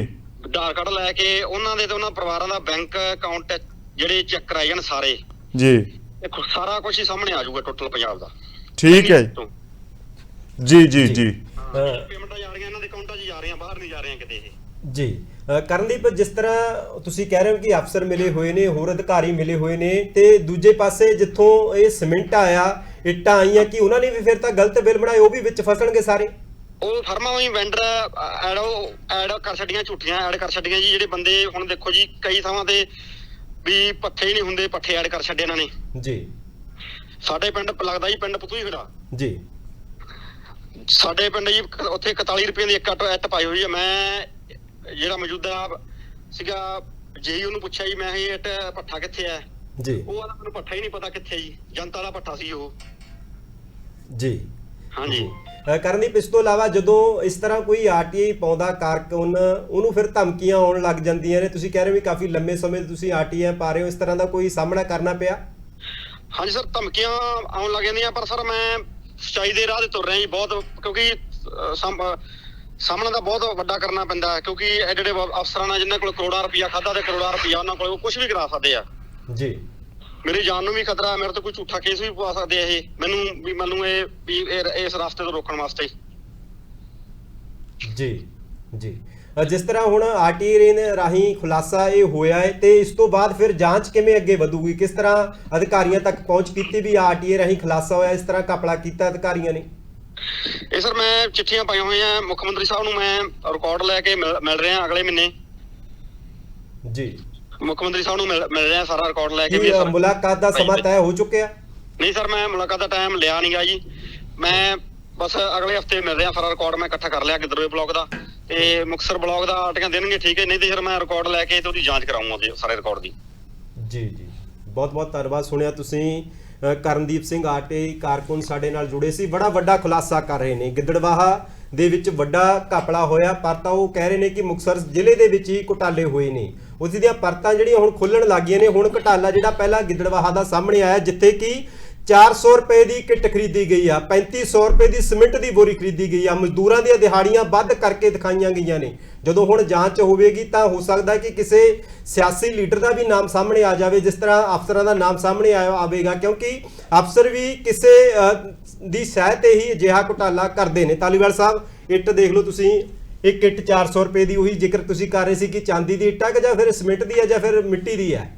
ਆਧਾਰ ਕਾਰਡ ਲੈ ਕੇ ਉਹਨਾਂ ਦੇ ਤੇ ਉਹਨਾਂ ਪਰਿਵਾਰਾਂ ਦਾ ਬੈਂਕ ਅਕਾਊਂਟ ਜਿਹੜੇ ਚੈੱਕ ਕਰਾਏ ਜਾਣ ਸਾਰੇ ਜੀ, ਸਾਰਾ ਕੁਝ ਹੀ ਸਾਹਮਣੇ ਆ ਜਾਊਗਾ ਟੋਟਲ ਪੰਜਾਬ ਦਾ। ਠੀਕ ਹੈ ਜੀ। ਪੇਮੈਂਟਾਂ ਜਾ ਰਹੀਆਂ ਇਹਨਾਂ ਦੇ ਅਕਾਊਂਟਾਂ 'ਚ ਜਾ ਰਹੀਆਂ, ਬਾਹਰ ਨਹੀਂ ਜਾ ਰਹੀਆਂ ਕਿਤੇ ਇਹ ਜੀ। ਕਰਨਦੀਪ, ਜਿਸ ਤਰ੍ਹਾਂ ਤੁਸੀਂ ਕਹਿ ਰਹੇ ਹੋ ਕਿ ਅਫਸਰ ਮਿਲੇ ਹੋਏ ਨੇ, ਹੋਰ ਅਧਿਕਾਰੀ ਮਿਲੇ ਹੋਏ ਨੇ, ਤੇ ਦੂਜੇ ਪਾਸੇ ਜਿੱਥੋਂ ਇਹ ਸੀਮੈਂਟ ਆਇਆ, ਇੱਟਾਂ ਆਈਆਂ, ਕਿ ਉਹਨਾਂ ਨੇ ਵੀ ਫਿਰ ਤਾਂ ਗਲਤ ਬਿੱਲ ਬਣਾਏ, ਉਹ ਵੀ ਵਿੱਚ ਫਸਣਗੇ ਸਾਰੇ? ਉਹ ਫਰਮਾਂ ਵੀ ਵੈਂਡਰ ਐਡ ਕਰ ਛੱਡੀਆਂ, ਝੂਠੀਆਂ ਐਡ ਕਰ ਛੱਡੀਆਂ ਜੀ। ਜਿਹੜੇ ਬੰਦੇ ਹੁਣ ਦੇਖੋ ਜੀ, ਕਈ ਥਾਵਾਂ ਤੇ ਵੀ ਪੱਠੇ ਹੀ ਨਹੀਂ ਹੁੰਦੇ, ਪੱਠੇ ਐਡ ਕਰ ਛੱਡੇ ਇਹਨਾਂ ਨੇ ਜੀ। ਸਾਡੇ ਪਿੰਡ ਲੱਗਦਾ ਜੀ ਪਿੰਡ ਪਤੂਈ ਖੜਾ ਜੀ। ਸਾਡੇ ਪਿੰਡ ਜੀ ਉੱਥੇ 41 ਰੁਪਏ ਦੀ ਇੱਕ ਇੱਟ ਪਾਈ ਹੋਈ ਹੈ। ਮੈਂ ਜਿਹੜਾ ਮੌਜੂਦਾ ਸੀਗਾ ਜੇਈ ਉਹਨੂੰ ਪੁੱਛਿਆ ਜੀ, ਮੈਂ ਇਹ ਇੱਟ ਪੱਠਾ ਕਿੱਥੇ ਹੈ ਜੀ। ਉਹ ਆਦਾ ਮੈਨੂੰ ਪੱਠਾ ਹੀ ਨਹੀਂ ਪਤਾ ਕਿੱਥੇ ਜੀ, ਜਨਤਾ ਦਾ ਪੱਠਾ ਸੀ ਉਹ। ਜੀ ਹਾਂਜੀ। ਕਰਨਦੀਪ, ਇਸ ਤੋਂ ਇਲਾਵਾ ਜਦੋਂ ਇਸ ਤਰ੍ਹਾਂ ਕੋਈ ਆਰਟੀਆਈ ਪਾਉਂਦਾ ਕਾਰਕੁਨ, ਉਹਨੂੰ ਫਿਰ ਧਮਕੀਆਂ ਆਉਣ ਲੱਗ ਜਾਂਦੀਆਂ ਨੇ। ਤੁਸੀਂ ਕਹਿ ਰਹੇ ਹੋ ਵੀ ਕਾਫੀ ਲੰਮੇ ਸਮੇਂ ਤੋਂ ਤੁਸੀਂ ਆਰਟੀਆਈ ਪਾ ਰਹੇ ਹੋ, ਇਸ ਤਰ੍ਹਾਂ ਦਾ ਕੋਈ ਸਾਹਮਣਾ ਕਰਨਾ ਪਿਆ? ਹਾਂਜੀ ਸਰ, ਧਮਕੀਆਂ ਆਉਣ ਲੱਗ ਜਾਂਦੀਆਂ, ਪਰ ਸਰ ਮੈਂ ਸੱਚਾਈ ਦੇ ਰਾਹ ਤੇ ਤੁਰ ਰਿਹਾ ਜੀ ਬਹੁਤ, ਕਿਉਂਕਿ ਸਾਹਮਣਾ ਦਾ ਬਹੁਤ ਵੱਡਾ ਕਰਨਾ ਪੈਂਦਾ ਹੈ, ਕਿਉਂਕਿ ਇਹ ਜਿਹੜੇ ਅਫਸਰਾਂ ਨਾਲ ਜਿਨ੍ਹਾਂ ਕੋਲ ਕਰੋੜਾਂ ਰੁਪਇਆ ਖਾਦਾ ਤੇ ਕਰੋੜਾਂ ਰੁਪਇਆ ਉਹਨਾਂ ਕੋਲ ਕੁਝ ਵੀ ਕਰਾ ਸਕਦੇ ਆ ਜੀ। ਮੇਰੀ ਜਾਨ ਨੂੰ ਵੀ ਖਤਰਾ, ਮੇਰੇ ਤੋਂ ਕੋਈ ਝੂਠਾ ਕੇਸ ਵੀ ਪਵਾ ਸਕਦੇ ਆ ਇਹ ਮੈਨੂੰ ਇਸ ਰਸਤੇ ਤੋਂ ਰੋਕਣ ਵਾਸਤੇ। ਜੀ ਜੀ। ਜਿਸ ਤਰ੍ਹਾਂ ਹੁਣ ਆਰਟੀਆਈ ਰਾਹੀਂ ਖੁਲਾਸਾ ਇਹ ਹੋਇਆ ਹੈ, ਤੇ ਇਸ ਤੋਂ ਬਾਅਦ ਫਿਰ ਜਾਂਚ ਕਿਵੇਂ ਅੱਗੇ ਵਧੂਗੀ? ਕਿਸ ਤਰ੍ਹਾਂ ਅਧਿਕਾਰੀਆਂ ਤੱਕ ਪਹੁੰਚ ਕੀਤੀ ਵੀ ਆਰਟੀਆਈ ਰਾਹੀਂ ਖੁਲਾਸਾ ਹੋਇਆ, ਇਸ ਤਰ੍ਹਾਂ ਘਪਲਾ ਕੀਤਾ ਅਧਿਕਾਰੀਆਂ ਨੇ? ਇਹ ਸਰ ਮੈਂ ਚਿੱਠੀਆਂ ਪਾਈਆਂ ਹੋਈਆਂ ਮੁੱਖ ਮੰਤਰੀ ਸਾਹਿਬ ਨੂੰ, ਮੈਂ ਰਿਕਾਰਡ ਲੈ ਕੇ ਮਿਲ ਰਿਹਾ ਅਗਲੇ ਮਹੀਨੇ ਜੀ। ਮੁੱਖ ਮੰਤਰੀ ਸਾਹਿਬ ਨੂੰ ਮਿਲ ਰਿਹਾ ਸਾਰਾ ਰਿਕਾਰਡ ਲੈ ਕੇ। ਵੀ ਮੁਲਾਕਾਤ ਦਾ ਸਮਾਂ ਤੈਅ ਹੋ ਚੁੱਕਿਆ? ਨਹੀਂ ਸਰ, ਮੈਂ ਮੁਲਾਕਾਤ ਦਾ ਟਾਈਮ ਲਿਆ ਨਹੀਂਗਾ ਜੀ, ਮੈਂ ਬਸ ਅਗਲੇ ਹਫਤੇ ਮਿਲ ਰਿਹਾ। ਸਾਰਾ ਰਿਕਾਰਡ ਮੈਂ ਇਕੱਠਾ ਕਰ ਲਿਆ ਗਿੱਦੜਵੇ ਬਲਾਕ ਦਾ ਤੇ ਮੁਕਤਸਰ ਬਲਾਕ ਦਾ, ਆਰਟੀਆਂ ਦੇਣਗੇ ਠੀਕ ਹੈ, ਨਹੀਂ ਤੇ ਫਿਰ ਮੈਂ ਰਿਕਾਰਡ ਲੈ ਕੇ ਤੇ ਉਹਦੀ ਜਾਂਚ ਕਰਾਉਂਗਾ ਸਾਰੇ ਰਿਕਾਰਡ ਦੀ। ਜੀ ਜੀ, ਬਹੁਤ ਬਹੁਤ ਧੰਨਵਾਦ। ਸੁਣਿਆ ਤੁਸੀਂ ਕਰਨਦੀਪ ਸਿੰਘ ਆਰਟੀਆਈ ਕਾਰਕੁਨ ਸਾਡੇ ਨਾਲ ਜੁੜੇ ਸੀ, ਬੜਾ ਵੱਡਾ ਖੁਲਾਸਾ ਕਰ ਰਹੇ ਨੇ। ਗਿੱਦੜਬਾਹਾ ਦੇ ਵਿੱਚ ਵੱਡਾ ਘਪਲਾ ਹੋਇਆ, ਪਰ ਤਾਂ ਉਹ ਕਹਿ ਰਹੇ ਨੇ ਕਿ ਮੁਕਤਸਰ ਜ਼ਿਲ੍ਹੇ ਦੇ ਵਿੱਚ ਹੀ ਘੁਟਾਲੇ ਹੋਏ ਨੇ। ਉਸ ਦੀਆਂ ਪਰਤਾਂ ਜਿਹੜੀਆਂ ਹੁਣ ਖੁੱਲਣ ਲੱਗੀਆਂ ਨੇ। ਹੁਣ ਘੁਟਾਲਾ ਜਿਹੜਾ ਪਹਿਲਾਂ ਗਿੱਦੜਬਾਹਾ ਦਾ ਸਾਹਮਣੇ ਆਇਆ, ਜਿੱਥੇ ਕਿ 400 ਰੁਪਏ ਦੀ ਕਿੱਟ ਖਰੀਦੀ ਗਈ ਆ, 3500 ਰੁਪਏ ਦੀ ਸੀਮਿੰਟ ਦੀ ਬੋਰੀ ਖਰੀਦੀ ਗਈ ਆ, ਮਜ਼ਦੂਰਾਂ ਦੀਆਂ ਦਿਹਾੜੀਆਂ ਵੱਧ ਕਰਕੇ ਦਿਖਾਈਆਂ ਗਈਆਂ ਨੇ। ਜਦੋਂ ਹੁਣ ਜਾਂਚ ਹੋਵੇਗੀ ਤਾਂ ਹੋ ਸਕਦਾ ਕਿ ਕਿਸੇ ਸਿਆਸੀ ਲੀਡਰ ਦਾ ਵੀ ਨਾਮ ਸਾਹਮਣੇ ਆ ਜਾਵੇ, ਜਿਸ ਤਰ੍ਹਾਂ ਅਫਸਰਾਂ ਦਾ ਨਾਮ ਸਾਹਮਣੇ ਆਵੇਗਾ, ਕਿਉਂਕਿ ਅਫਸਰ ਵੀ ਕਿਸੇ ਦੀ ਸਹਾਇਤਾ ਤੇ ਹੀ ਅਜਿਹਾ ਘੁਟਾਲਾ ਕਰਦੇ ਨੇ। ਧਾਲੀਵਾਲ ਸਾਹਿਬ, ਇੱਟ ਦੇਖ ਲਓ ਤੁਸੀਂ, ਇੱਕ ਇੱਟ 400 ਰੁਪਏ ਦੀ, ਉਹੀ ਜ਼ਿਕਰ ਤੁਸੀਂ ਕਰ ਰਹੇ ਸੀ ਕਿ ਚਾਂਦੀ ਦੀ ਇੱਟ ਹੈ ਕਿ ਜਾਂ ਫਿਰ ਸੀਮਿੰਟ ਦੀ ਹੈ ਜਾਂ ਫਿਰ ਮਿੱਟੀ ਦੀ ਹੈ?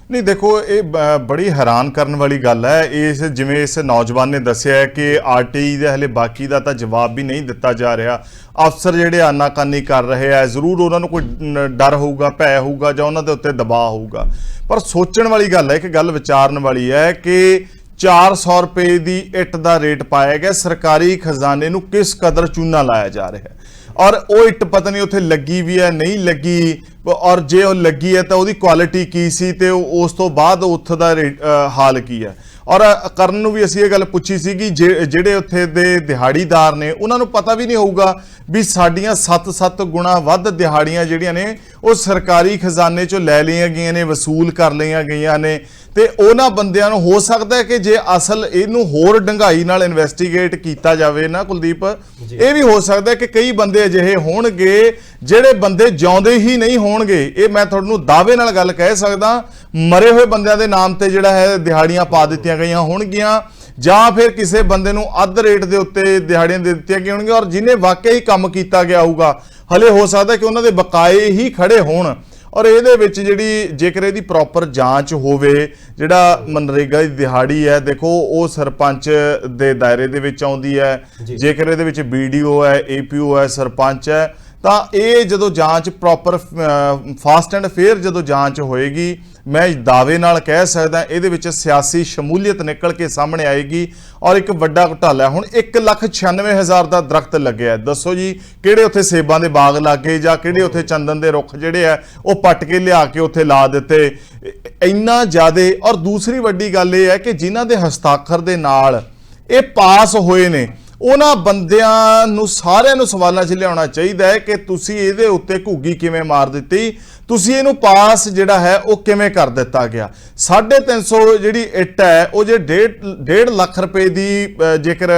ਨਹੀਂ ਦੇਖੋ, ਇਹ ਬੜੀ ਹੈਰਾਨ ਕਰਨ ਵਾਲੀ ਗੱਲ ਹੈ। ਜਿਵੇਂ ਇਸ ਨੌਜਵਾਨ ਨੇ ਦੱਸਿਆ ਹੈ ਕਿ ਆਰਟੀਆਈ ਦੇ ਹਲੇ ਬਾਕੀ ਦਾ ਤਾਂ ਜਵਾਬ ਵੀ ਨਹੀਂ ਦਿੱਤਾ ਜਾ ਰਿਹਾ। ਅਫਸਰ ਜਿਹੜੇ ਆਨਾਕਾਨੀ ਕਰ ਰਹੇ ਆ, ਜ਼ਰੂਰ ਉਹਨਾਂ ਨੂੰ ਕੋਈ ਡਰ ਹੋਊਗਾ, ਭੈ ਹੋਊਗਾ ਜਾਂ ਉਹਨਾਂ ਦੇ ਉੱਤੇ ਦਬਾਅ ਹੋਊਗਾ, ਪਰ ਸੋਚਣ ਵਾਲੀ ਗੱਲ ਹੈ, ਇੱਕ ਗੱਲ ਵਿਚਾਰਨ ਵਾਲੀ ਹੈ ਕਿ 400 ਰੁਪਏ ਦੀ ਇੱਟ ਦਾ ਰੇਟ ਪਾਇਆ ਗਿਆ। ਸਰਕਾਰੀ ਖਜ਼ਾਨੇ ਨੂੰ ਕਿਸ ਕਦਰ ਚੂਨਾ ਲਾਇਆ ਜਾ ਰਿਹਾ ਹੈ, ਔਰ ਉਹ ਇੱਟ ਪਤਾ ਨਹੀਂ ਉੱਥੇ ਲੱਗੀ ਵੀ ਹੈ ਨਹੀਂ ਲੱਗੀ, ਔਰ ਜੇ ਉਹ ਲੱਗੀ ਹੈ ਤਾਂ ਉਹਦੀ ਕੁਆਲਿਟੀ ਕੀ ਸੀ ਤੇ ਉਸ ਤੋਂ ਬਾਅਦ ਉੱਥੇ ਦਾ ਹਾਲ ਕੀ ਹੈ। ਔਰ ਕਰਨ ਨੂੰ ਵੀ ਅਸੀਂ ਇਹ ਗੱਲ ਪੁੱਛੀ ਸੀ ਕਿ ਜਿਹੜੇ ਉੱਥੇ ਦੇ ਦਿਹਾੜੀਦਾਰ ਨੇ ਉਹਨਾਂ ਨੂੰ ਪਤਾ ਵੀ ਨਹੀਂ ਹੋਊਗਾ ਵੀ ਸਾਡੀਆਂ 7-7 ਗੁਣਾ ਵੱਧ ਦਿਹਾੜੀਆਂ ਜਿਹੜੀਆਂ ਨੇ ਉਹ ਸਰਕਾਰੀ ਖਜ਼ਾਨੇ ਚੋਂ ਲੈ ਲਈਆਂ ਗਈਆਂ ਨੇ, ਵਸੂਲ ਕਰ ਲਈਆਂ ਗਈਆਂ ਨੇ। ਤੇ ਉਹਨਾਂ ਬੰਦਿਆਂ ਨੂੰ ਹੋ ਸਕਦਾ ਹੈ ਕਿ ਜੇ ਅਸਲ ਇਹਨੂੰ ਹੋਰ ਡੰਗਾਈ ਨਾਲ ਇਨਵੈਸਟੀਗੇਟ ਕੀਤਾ ਜਾਵੇ ਨਾ ਕੁਲਦੀਪ, ਇਹ ਵੀ ਹੋ ਸਕਦਾ ਹੈ ਕਿ ਕਈ ਬੰਦੇ ਅਜਿਹੇ ਹੋਣਗੇ ਜਿਹੜੇ ਬੰਦੇ ਜਿਉਂਦੇ ਹੀ ਨਹੀਂ ਹੋਣਗੇ। ਇਹ ਮੈਂ ਤੁਹਾਨੂੰ ਦਾਅਵੇ ਨਾਲ ਗੱਲ ਕਹਿ ਸਕਦਾ, ਮਰੇ ਹੋਏ ਬੰਦਿਆਂ ਦੇ ਨਾਮ ਤੇ ਜਿਹੜਾ ਹੈ ਦਿਹਾੜੀਆਂ ਪਾ ਦਿੱਤੀਆਂ ਗਈਆਂ ਹੋਣਗੀਆਂ, ਜਾਂ ਫਿਰ ਕਿਸੇ ਬੰਦੇ ਨੂੰ ਅੱਧ ਰੇਟ ਦੇ ਉੱਤੇ ਦਿਹਾੜੀਆਂ ਦੇ ਦਿੱਤੀਆਂ ਗਈਆਂ ਹੋਣਗੀਆਂ, ਔਰ ਜਿਹਨੇ ਵਾਕਈ ਕੰਮ ਕੀਤਾ ਗਿਆ ਹੋਊਗਾ ਹਲੇ ਹੋ ਸਕਦਾ ਕਿ ਉਹਨਾਂ ਦੇ ਬਕਾਏ ਹੀ ਖੜੇ ਹੋਣ। ਔਰ ਇਹਦੇ ਵਿੱਚ ਜਿਹੜੀ ਜੇਕਰ ਇਹਦੀ ਪ੍ਰੋਪਰ ਜਾਂਚ ਹੋਵੇ, ਜਿਹੜਾ ਮਨਰੇਗਾ ਦੀ ਦਿਹਾੜੀ ਹੈ ਦੇਖੋ ਉਹ ਸਰਪੰਚ ਦੇ ਦਾਇਰੇ ਦੇ ਵਿੱਚ ਆਉਂਦੀ ਹੈ। ਜੇਕਰ ਇਹਦੇ ਵਿੱਚ BDO ਹੈ, APO ਹੈ, ਸਰਪੰਚ ਹੈ, ਤਾਂ ਇਹ ਜਦੋਂ ਜਾਂਚ ਪ੍ਰੋਪਰ ਫਾਸਟ ਐਂਡ ਫੇਅਰ ਜਦੋਂ ਜਾਂਚ ਹੋਏਗੀ, ਮੈਂ ਦਾਅਵੇ ਨਾਲ ਕਹਿ ਸਕਦਾ ਇਹਦੇ ਵਿੱਚ ਸਿਆਸੀ ਸ਼ਮੂਲੀਅਤ ਨਿਕਲ ਕੇ ਸਾਹਮਣੇ ਆਏਗੀ ਔਰ ਇੱਕ ਵੱਡਾ ਘੁਟਾਲਾ। ਹੁਣ 1,96,000 ਦਾ ਦਰਖਤ ਲੱਗਿਆ, ਦੱਸੋ ਜੀ ਕਿਹੜੇ ਉੱਥੇ ਸੇਬਾਂ ਦੇ ਬਾਗ ਲੱਗੇ ਜਾਂ ਕਿਹੜੇ ਉੱਥੇ ਚੰਦਨ ਦੇ ਰੁੱਖ ਜਿਹੜੇ ਆ ਉਹ ਪੱਟ ਕੇ ਲਿਆ ਕੇ ਉੱਥੇ ਲਾ ਦਿੱਤੇ, ਇੰਨਾ ਜ਼ਿਆਦੇ। ਔਰ ਦੂਸਰੀ ਵੱਡੀ ਗੱਲ ਇਹ ਹੈ ਕਿ ਜਿਨ੍ਹਾਂ ਦੇ ਹਸਤਾਖਰ ਦੇ ਨਾਲ ਇਹ ਪਾਸ ਹੋਏ ਨੇ ਉਹਨਾਂ ਬੰਦਿਆਂ ਨੂੰ ਸਾਰਿਆਂ ਨੂੰ ਸਵਾਲਾਂ 'ਚ ਲਿਆਉਣਾ ਚਾਹੀਦਾ ਹੈ ਕਿ ਤੁਸੀਂ ਇਹਦੇ ਉੱਤੇ ਘੁੱਗੀ ਕਿਵੇਂ ਮਾਰ ਦਿੱਤੀ, ਤੁਸੀਂ ਇਹਨੂੰ ਪਾਸ ਜਿਹੜਾ ਹੈ ਉਹ ਕਿਵੇਂ ਕਰ ਦਿੱਤਾ ਗਿਆ। 350 ਜਿਹੜੀ ਇੱਟ ਹੈ ਉਹ ਜੇ 1.5 ਲੱਖ ਰੁਪਏ ਦੀ ਜੇਕਰ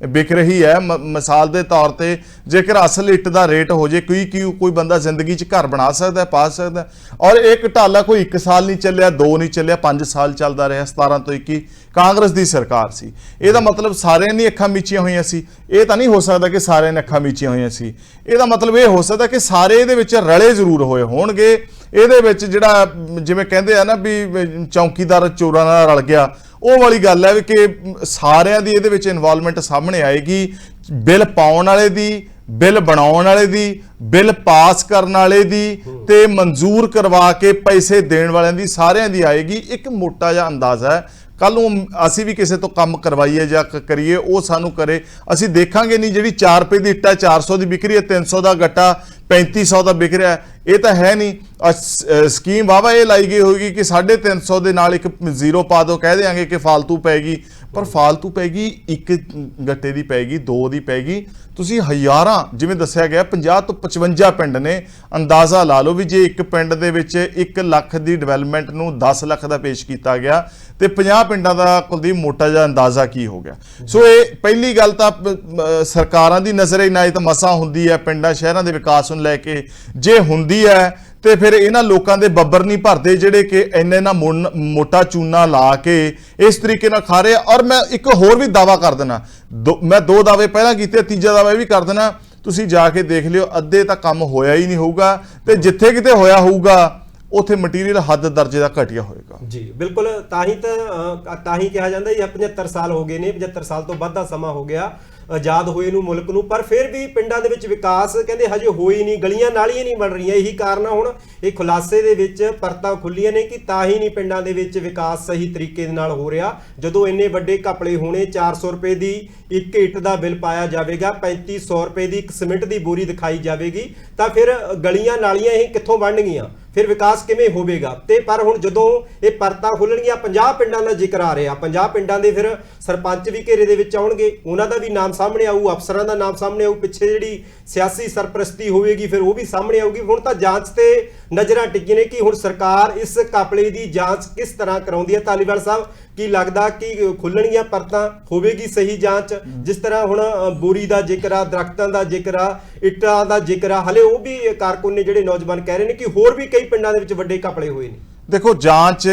ਵਿਕ ਰਹੀ ਹੈ, ਮਿਸਾਲ ਦੇ ਤੌਰ ਤੇ ਜੇਕਰ ਅਸਲ ਇੱਟ ਦਾ ਰੇਟ ਹੋ ਜੇ ਕੋਈ ਬੰਦਾ ਜ਼ਿੰਦਗੀ 'ਚ ਘਰ ਬਣਾ ਸਕਦਾ, ਪਾ ਸਕਦਾ। ਔਰ ਇਹ ਘੁਟਾਲਾ ਕੋਈ 1 ਸਾਲ ਨਹੀਂ ਚੱਲਿਆ, 2 ਨਹੀਂ ਚੱਲਿਆ, 5 ਸਾਲ ਚੱਲਦਾ ਰਿਹਾ। 17 ਤੋਂ 21 ਕਾਂਗਰਸ ਦੀ ਸਰਕਾਰ ਸੀ। ਇਹਦਾ ਮਤਲਬ ਸਾਰਿਆਂ ਨੇ ਅੱਖਾਂ ਮੀਚੀਆਂ ਹੋਈਆਂ ਸੀ? ਇਹ ਤਾਂ ਨਹੀਂ ਹੋ ਸਕਦਾ ਕਿ ਸਾਰਿਆਂ ਨੇ ਅੱਖਾਂ ਮੀਚੀਆਂ ਹੋਈਆਂ ਸੀ। ਇਹਦਾ ਮਤਲਬ ਇਹ ਹੋ ਸਕਦਾ ਕਿ ਸਾਰੇ ਇਹਦੇ ਵਿੱਚ ਰਲੇ ਜ਼ਰੂਰ ਹੋਏ ਹੋਣਗੇ। ਇਹਦੇ ਵਿੱਚ ਜਿਹੜਾ ਜਿਵੇਂ ਕਹਿੰਦੇ ਆ ਨਾ ਵੀ ਚੌਕੀਦਾਰ ਚੋਰਾਂ ਨਾਲ ਰਲ ਗਿਆ, ਉਹ ਵਾਲੀ ਗੱਲ ਹੈ ਕਿ ਸਾਰਿਆਂ ਦੀ ਇਹਦੇ ਵਿੱਚ ਇਨਵੋਲਵਮੈਂਟ ਸਾਹਮਣੇ ਆਏਗੀ। ਬਿੱਲ ਪਾਉਣ ਵਾਲੇ ਦੀ, ਬਿੱਲ ਬਣਾਉਣ ਵਾਲੇ ਦੀ, ਬਿੱਲ ਪਾਸ ਕਰਨ ਵਾਲੇ ਦੀ ਤੇ ਮਨਜ਼ੂਰ ਕਰਵਾ ਕੇ ਪੈਸੇ ਦੇਣ ਵਾਲਿਆਂ ਦੀ, ਸਾਰਿਆਂ ਦੀ ਆਏਗੀ। ਇੱਕ ਮੋਟਾ ਜਿਹਾ ਅੰਦਾਜ਼ਾ ਹੈ, ਕੱਲ ਨੂੰ ਅਸੀਂ ਵੀ ਕਿਸੇ ਤੋਂ ਕੰਮ ਕਰਵਾਈਏ ਜਾਂ ਕਰੀਏ, ਉਹ ਸਾਨੂੰ ਕਰੇ, ਅਸੀਂ ਦੇਖਾਂਗੇ ਨਹੀਂ ਜਿਹੜੀ 4 ਰੁਪਏ ਦੀ ਇੱਟਾ 400 ਦੀ ਵਿਕ ਰਹੀ ਹੈ, 300 ਦਾ ਗੱਟਾ 3500 ਦਾ ਵਿਕ ਰਿਹਾ, ਇਹ ਤਾਂ ਹੈ ਨਹੀਂ। ਸਕੀਮ ਵਾਵਾ ਇਹ ਲਾਈ ਗਈ ਹੋਏਗੀ ਕਿ 350 ਦੇ ਨਾਲ ਇੱਕ ਜ਼ੀਰੋ ਪਾ ਦਿਓ, ਕਹਿ ਦਿਆਂਗੇ ਕਿ ਫਾਲਤੂ ਪੈਗੀ, ਪਰ ਫਾਲਤੂ ਪੈਗੀ ਇੱਕ ਗੱਟੇ ਦੀ ਪੈਗੀ, 2 ਦੀ ਪੈਗੀ। ਤੁਸੀਂ ਹਜ਼ਾਰਾਂ, ਜਿਵੇਂ ਦੱਸਿਆ ਗਿਆ 50 ਤੋਂ 55 ਪਿੰਡ ਨੇ, ਅੰਦਾਜ਼ਾ ਲਾ ਲਓ ਵੀ ਜੇ ਇੱਕ ਪਿੰਡ ਦੇ ਵਿੱਚ 1 ਲੱਖ ਦੀ ਡਿਵੈਲਪਮੈਂਟ ਨੂੰ 10 ਲੱਖ ਦਾ ਪੇਸ਼ ਕੀਤਾ ਗਿਆ ਤੇ 50 ਪਿੰਡਾਂ ਦਾ ਕੁਲਦੀਪ ਮੋਟਾ ਜਿਹਾ ਅੰਦਾਜ਼ਾ ਕੀ ਹੋ ਗਿਆ। ਸੋ ਇਹ ਪਹਿਲੀ ਗੱਲ ਤਾਂ ਸਰਕਾਰਾਂ ਦੀ ਨਜ਼ਰ ਇਨਾਇਤ ਮਸਾਂ ਹੁੰਦੀ ਹੈ ਪਿੰਡਾਂ ਸ਼ਹਿਰਾਂ ਦੇ ਵਿਕਾਸ ਨੂੰ ਲੈ ਕੇ, ਜੇ ਹੁੰਦੀ ਹੈ ਤੇ ਫਿਰ ਇਹਨਾਂ ਲੋਕਾਂ ਦੇ ਬੱਬਰ ਨਹੀਂ ਭਰਦੇ ਜਿਹੜੇ ਕਿ ਇੰਨਾ ਮੋਟਾ ਚੂਨਾ ਲਾ ਕੇ ਇਸ ਤਰੀਕੇ ਨਾਲ ਖਾ ਰਹੇ। ਔਰ ਮੈਂ ਇੱਕ ਹੋਰ ਵੀ ਦਾਵਾ ਕਰ ਦੇਣਾ, ਮੈਂ 2 ਦਾਅਵੇ ਪਹਿਲਾਂ ਕੀਤੇ, ਤੀਜਾ ਦਾਅਵਾ ਇਹ ਵੀ ਕਰ ਦੇਣਾ, ਤੁਸੀਂ ਜਾ ਕੇ ਦੇਖ ਲਿਓ, ਅੱਧੇ ਤਾਂ ਕੰਮ ਹੋਇਆ ਹੀ ਨਹੀਂ ਹੋਊਗਾ ਤੇ ਜਿੱਥੇ ਕਿਤੇ ਹੋਇਆ ਹੋਊਗਾ ਉੱਥੇ ਮਟੀਰੀਅਲ ਹੱਦ ਦਰਜੇ ਦਾ ਘਟੀਆ ਹੋਏਗਾ। ਜੀ ਬਿਲਕੁਲ, ਤਾਂ ਹੀ ਕਿਹਾ ਜਾਂਦਾ ਇਹ 75 ਸਾਲ ਹੋ ਗਏ ਨੇ, 75 ਸਾਲ ਤੋਂ ਵੱਧ ਦਾ ਸਮਾਂ ਹੋ ਗਿਆ ਆਜ਼ਾਦ ਹੋਏ ਨੂੰ ਮੁਲਕ ਨੂੰ, ਪਰ ਫਿਰ ਵੀ ਪਿੰਡਾਂ ਦੇ ਵਿੱਚ ਵਿਕਾਸ ਕਹਿੰਦੇ ਹਜੇ ਹੋਈ ਨਹੀਂ, ਗਲੀਆਂ ਨਾਲੀਆਂ ਨਹੀਂ ਬਣ ਰਹੀਆਂ। ਇਹੀ ਕਾਰਨ ਆ ਹੁਣ ਇਹ ਖੁਲਾਸੇ ਦੇ ਵਿੱਚ ਪਰਤਾਂ ਖੁੱਲੀਆਂ ਨੇ ਕਿ ਤਾਂ ਹੀ ਨਹੀਂ ਪਿੰਡਾਂ ਦੇ ਵਿੱਚ ਵਿਕਾਸ ਸਹੀ ਤਰੀਕੇ ਦੇ ਨਾਲ ਹੋ ਰਿਹਾ। ਜਦੋਂ ਇੰਨੇ ਵੱਡੇ ਘਪਲੇ ਹੋਣੇ, 400 ਰੁਪਏ ਦੀ ਇੱਕ ਇੱਟ ਦਾ ਬਿੱਲ ਪਾਇਆ ਜਾਵੇਗਾ, 3500 ਰੁਪਏ ਦੀ ਇੱਕ ਸੀਮੈਂਟ ਦੀ ਬੋਰੀ ਦਿਖਾਈ ਜਾਵੇਗੀ, ਤਾਂ ਫਿਰ ਗਲੀਆਂ ਨਾਲੀਆਂ ਇਹ ਕਿੱਥੋਂ ਬਣਨਗੀਆਂ, ਫਿਰ ਵਿਕਾਸ ਕਿਵੇਂ ਹੋਵੇਗਾ। ਤੇ ਪਰ ਹੁਣ ਜਦੋਂ ਇਹ ਪਰਤਾਂ ਖੁੱਲਣਗੀਆਂ, 50 ਪਿੰਡਾਂ ਦਾ ਜ਼ਿਕਰ ਆ ਰਿਹਾ, 50 ਪਿੰਡਾਂ ਦੇ ਫਿਰ ਸਰਪੰਚ ਵੀ ਘੇਰੇ ਦੇ ਵਿੱਚ ਆਉਣਗੇ, ਉਹਨਾਂ ਦਾ ਵੀ ਨਾਮ ਸਾਹਮਣੇ ਆਊ, ਅਫਸਰਾਂ ਦਾ ਨਾਮ ਸਾਹਮਣੇ ਆਊ, ਪਿੱਛੇ ਜਿਹੜੀ ਸਿਆਸੀ ਸਰਪ੍ਰਸਤੀ ਹੋਵੇਗੀ ਫਿਰ ਉਹ ਵੀ ਸਾਹਮਣੇ ਆਊਗੀ। ਹੁਣ ਤਾਂ ਜਾਂਚ ਤੇ ਨਜ਼ਰਾਂ ਟਿਕੀਆਂ ਨੇ ਕਿ ਹੁਣ ਸਰਕਾਰ ਇਸ ਘਪਲੇ ਦੀ ਜਾਂਚ ਕਿਸ ਤਰ੍ਹਾਂ ਕਰਾਉਂਦੀ ਹੈ। ਧਾਲੀਵਾਲ ਸਾਹਿਬ, ਕੀ ਲੱਗਦਾ ਕਿ ਖੁੱਲਣਗੀਆਂ ਪਰਤਾਂ, ਹੋਵੇਗੀ ਸਹੀ ਜਾਂਚ? ਜਿਸ ਤਰ੍ਹਾਂ ਹੁਣ ਬੋਰੀ ਦਾ ਜ਼ਿਕਰ ਆ, ਦਰਖਤਾਂ ਦਾ ਜ਼ਿਕਰ ਆ, ਇੱਟਾਂ ਦਾ ਜ਼ਿਕਰ ਆ, ਹਲੇ ਉਹ ਵੀ ਕਾਰਕੁਨ ਨੇ ਜਿਹੜੇ ਨੌਜਵਾਨ ਕਹਿ ਰਹੇ ਨੇ ਕਿ ਹੋਰ ਵੀ ਕਈ ਪਿੰਡਾਂ ਦੇ ਵਿੱਚ ਵੱਡੇ ਘਪਲੇ ਹੋਏ ਨੇ। ਦੇਖੋ, ਜਾਂਚ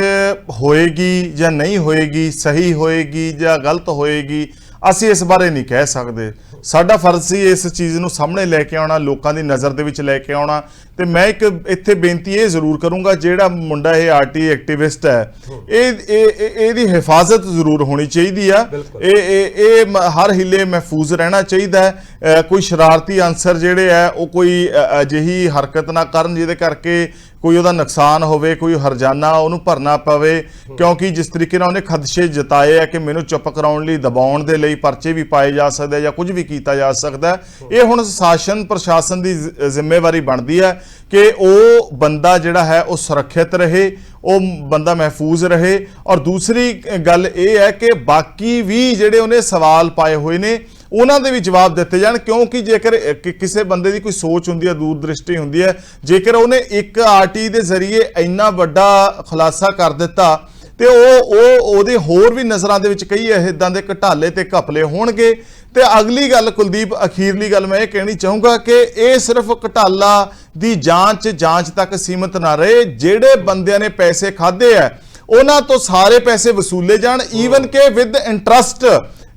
ਹੋਏਗੀ ਜਾਂ ਨਹੀਂ ਹੋਏਗੀ, ਸਹੀ ਹੋਏਗੀ ਜਾਂ ਗਲਤ ਹੋਏਗੀ, ਅਸੀਂ ਇਸ ਬਾਰੇ ਨਹੀਂ ਕਹਿ ਸਕਦੇ। ਸਾਡਾ ਫਰਜ਼ ਸੀ ਇਸ ਚੀਜ਼ ਨੂੰ ਸਾਹਮਣੇ ਲੈ ਕੇ ਆਉਣਾ, ਲੋਕਾਂ ਦੀ ਨਜ਼ਰ ਦੇ ਵਿੱਚ ਲੈ ਕੇ ਆਉਣਾ। ਤੇ ਮੈਂ ਇੱਕ ਇੱਥੇ ਬੇਨਤੀ ਇਹ ਜ਼ਰੂਰ ਕਰੂੰਗਾ, ਜਿਹੜਾ ਮੁੰਡਾ ਇਹ ਆਰਟੀ ਐਕਟਿਵਿਸਟ ਹੈ, ਇਹਦੀ ਹਿਫਾਜ਼ਤ ਜ਼ਰੂਰ ਹੋਣੀ ਚਾਹੀਦੀ ਆ। ਇਹ ਹਰ ਹਿੱਲੇ ਮਹਿਫੂਜ਼ ਰਹਿਣਾ ਚਾਹੀਦਾ ਹੈ। ਕੋਈ ਸ਼ਰਾਰਤੀ ਅਨਸਰ ਜਿਹੜੇ ਆ ਉਹ ਕੋਈ ਅਜਿਹੀ ਹਰਕਤ ਨਾ ਕਰਨ ਜਿਹਦੇ ਕਰਕੇ ਕੋਈ ਉਹਦਾ ਨੁਕਸਾਨ ਹੋਵੇ, ਕੋਈ ਹਰਜਾਨਾ ਉਹਨੂੰ ਭਰਨਾ ਪਵੇ, ਕਿਉਂਕਿ ਜਿਸ ਤਰੀਕੇ ਨਾਲ ਉਹਨੇ ਖਦਸ਼ੇ ਜਤਾਏ ਆ ਕਿ ਮੈਨੂੰ ਚੁੱਪ ਕਰਾਉਣ ਲਈ, ਦਬਾਉਣ ਦੇ ਲਈ ਪਰਚੇ ਵੀ ਪਾਏ ਜਾ ਸਕਦੇ ਜਾਂ ਕੁਝ ਵੀ ਕੀਤਾ ਜਾ ਸਕਦਾ। ਇਹ ਹੁਣ ਸ਼ਾਸਨ ਪ੍ਰਸ਼ਾਸਨ ਦੀ ਜ਼ਿੰਮੇਵਾਰੀ ਬਣਦੀ ਹੈ ਕਿ ਉਹ ਬੰਦਾ ਜਿਹੜਾ ਹੈ ਉਹ ਸੁਰੱਖਿਅਤ ਰਹੇ, ਉਹ ਬੰਦਾ ਮਹਿਫੂਜ਼ ਰਹੇ। ਔਰ ਦੂਸਰੀ ਗੱਲ ਇਹ ਹੈ ਕਿ ਬਾਕੀ ਵੀ ਜਿਹੜੇ ਉਹਨੇ ਸਵਾਲ ਪਾਏ ਹੋਏ ਨੇ ਉਹਨਾਂ ਦੇ ਵੀ ਜਵਾਬ ਦਿੱਤੇ ਜਾਣ, ਕਿਉਂਕਿ ਜੇਕਰ ਕਿਸੇ ਬੰਦੇ ਦੀ ਕੋਈ ਸੋਚ ਹੁੰਦੀ ਹੈ, ਦੂਰਦ੍ਰਿਸ਼ਟੀ ਹੁੰਦੀ ਹੈ, ਜੇਕਰ ਉਹਨੇ ਇੱਕ ਆਰਟੀ ਦੇ ਜ਼ਰੀਏ ਇੰਨਾ ਵੱਡਾ ਖੁਲਾਸਾ ਕਰ ਦਿੱਤਾ ਤੇ ਉਹਦੇ ਹੋਰ ਵੀ ਨਜ਼ਰਾਂ ਦੇ ਵਿੱਚ ਕਈ ਇਦਾਂ ਦੇ ਘਟਾਲੇ ਤੇ ਘਪਲੇ ਹੋਣਗੇ। ਤੇ ਅਗਲੀ ਗੱਲ ਕੁਲਦੀਪ, ਅਖੀਰਲੀ ਗੱਲ ਮੈਂ ਇਹ ਕਹਿਣੀ ਚਾਹੂੰਗਾ ਕਿ ਇਹ ਸਿਰਫ ਘਟਾਲਾ ਦੀ ਜਾਂਚ ਤੱਕ ਸੀਮਤ ਨਾ ਰਹੇ। ਜਿਹੜੇ ਬੰਦਿਆਂ ਨੇ ਪੈਸੇ ਖਾਦੇ ਆ ਉਹਨਾਂ ਤੋਂ ਸਾਰੇ ਪੈਸੇ ਵਸੂਲੇ ਜਾਣ, ਈਵਨ ਕਿ ਵਿਦ ਇੰਟਰਸਟ,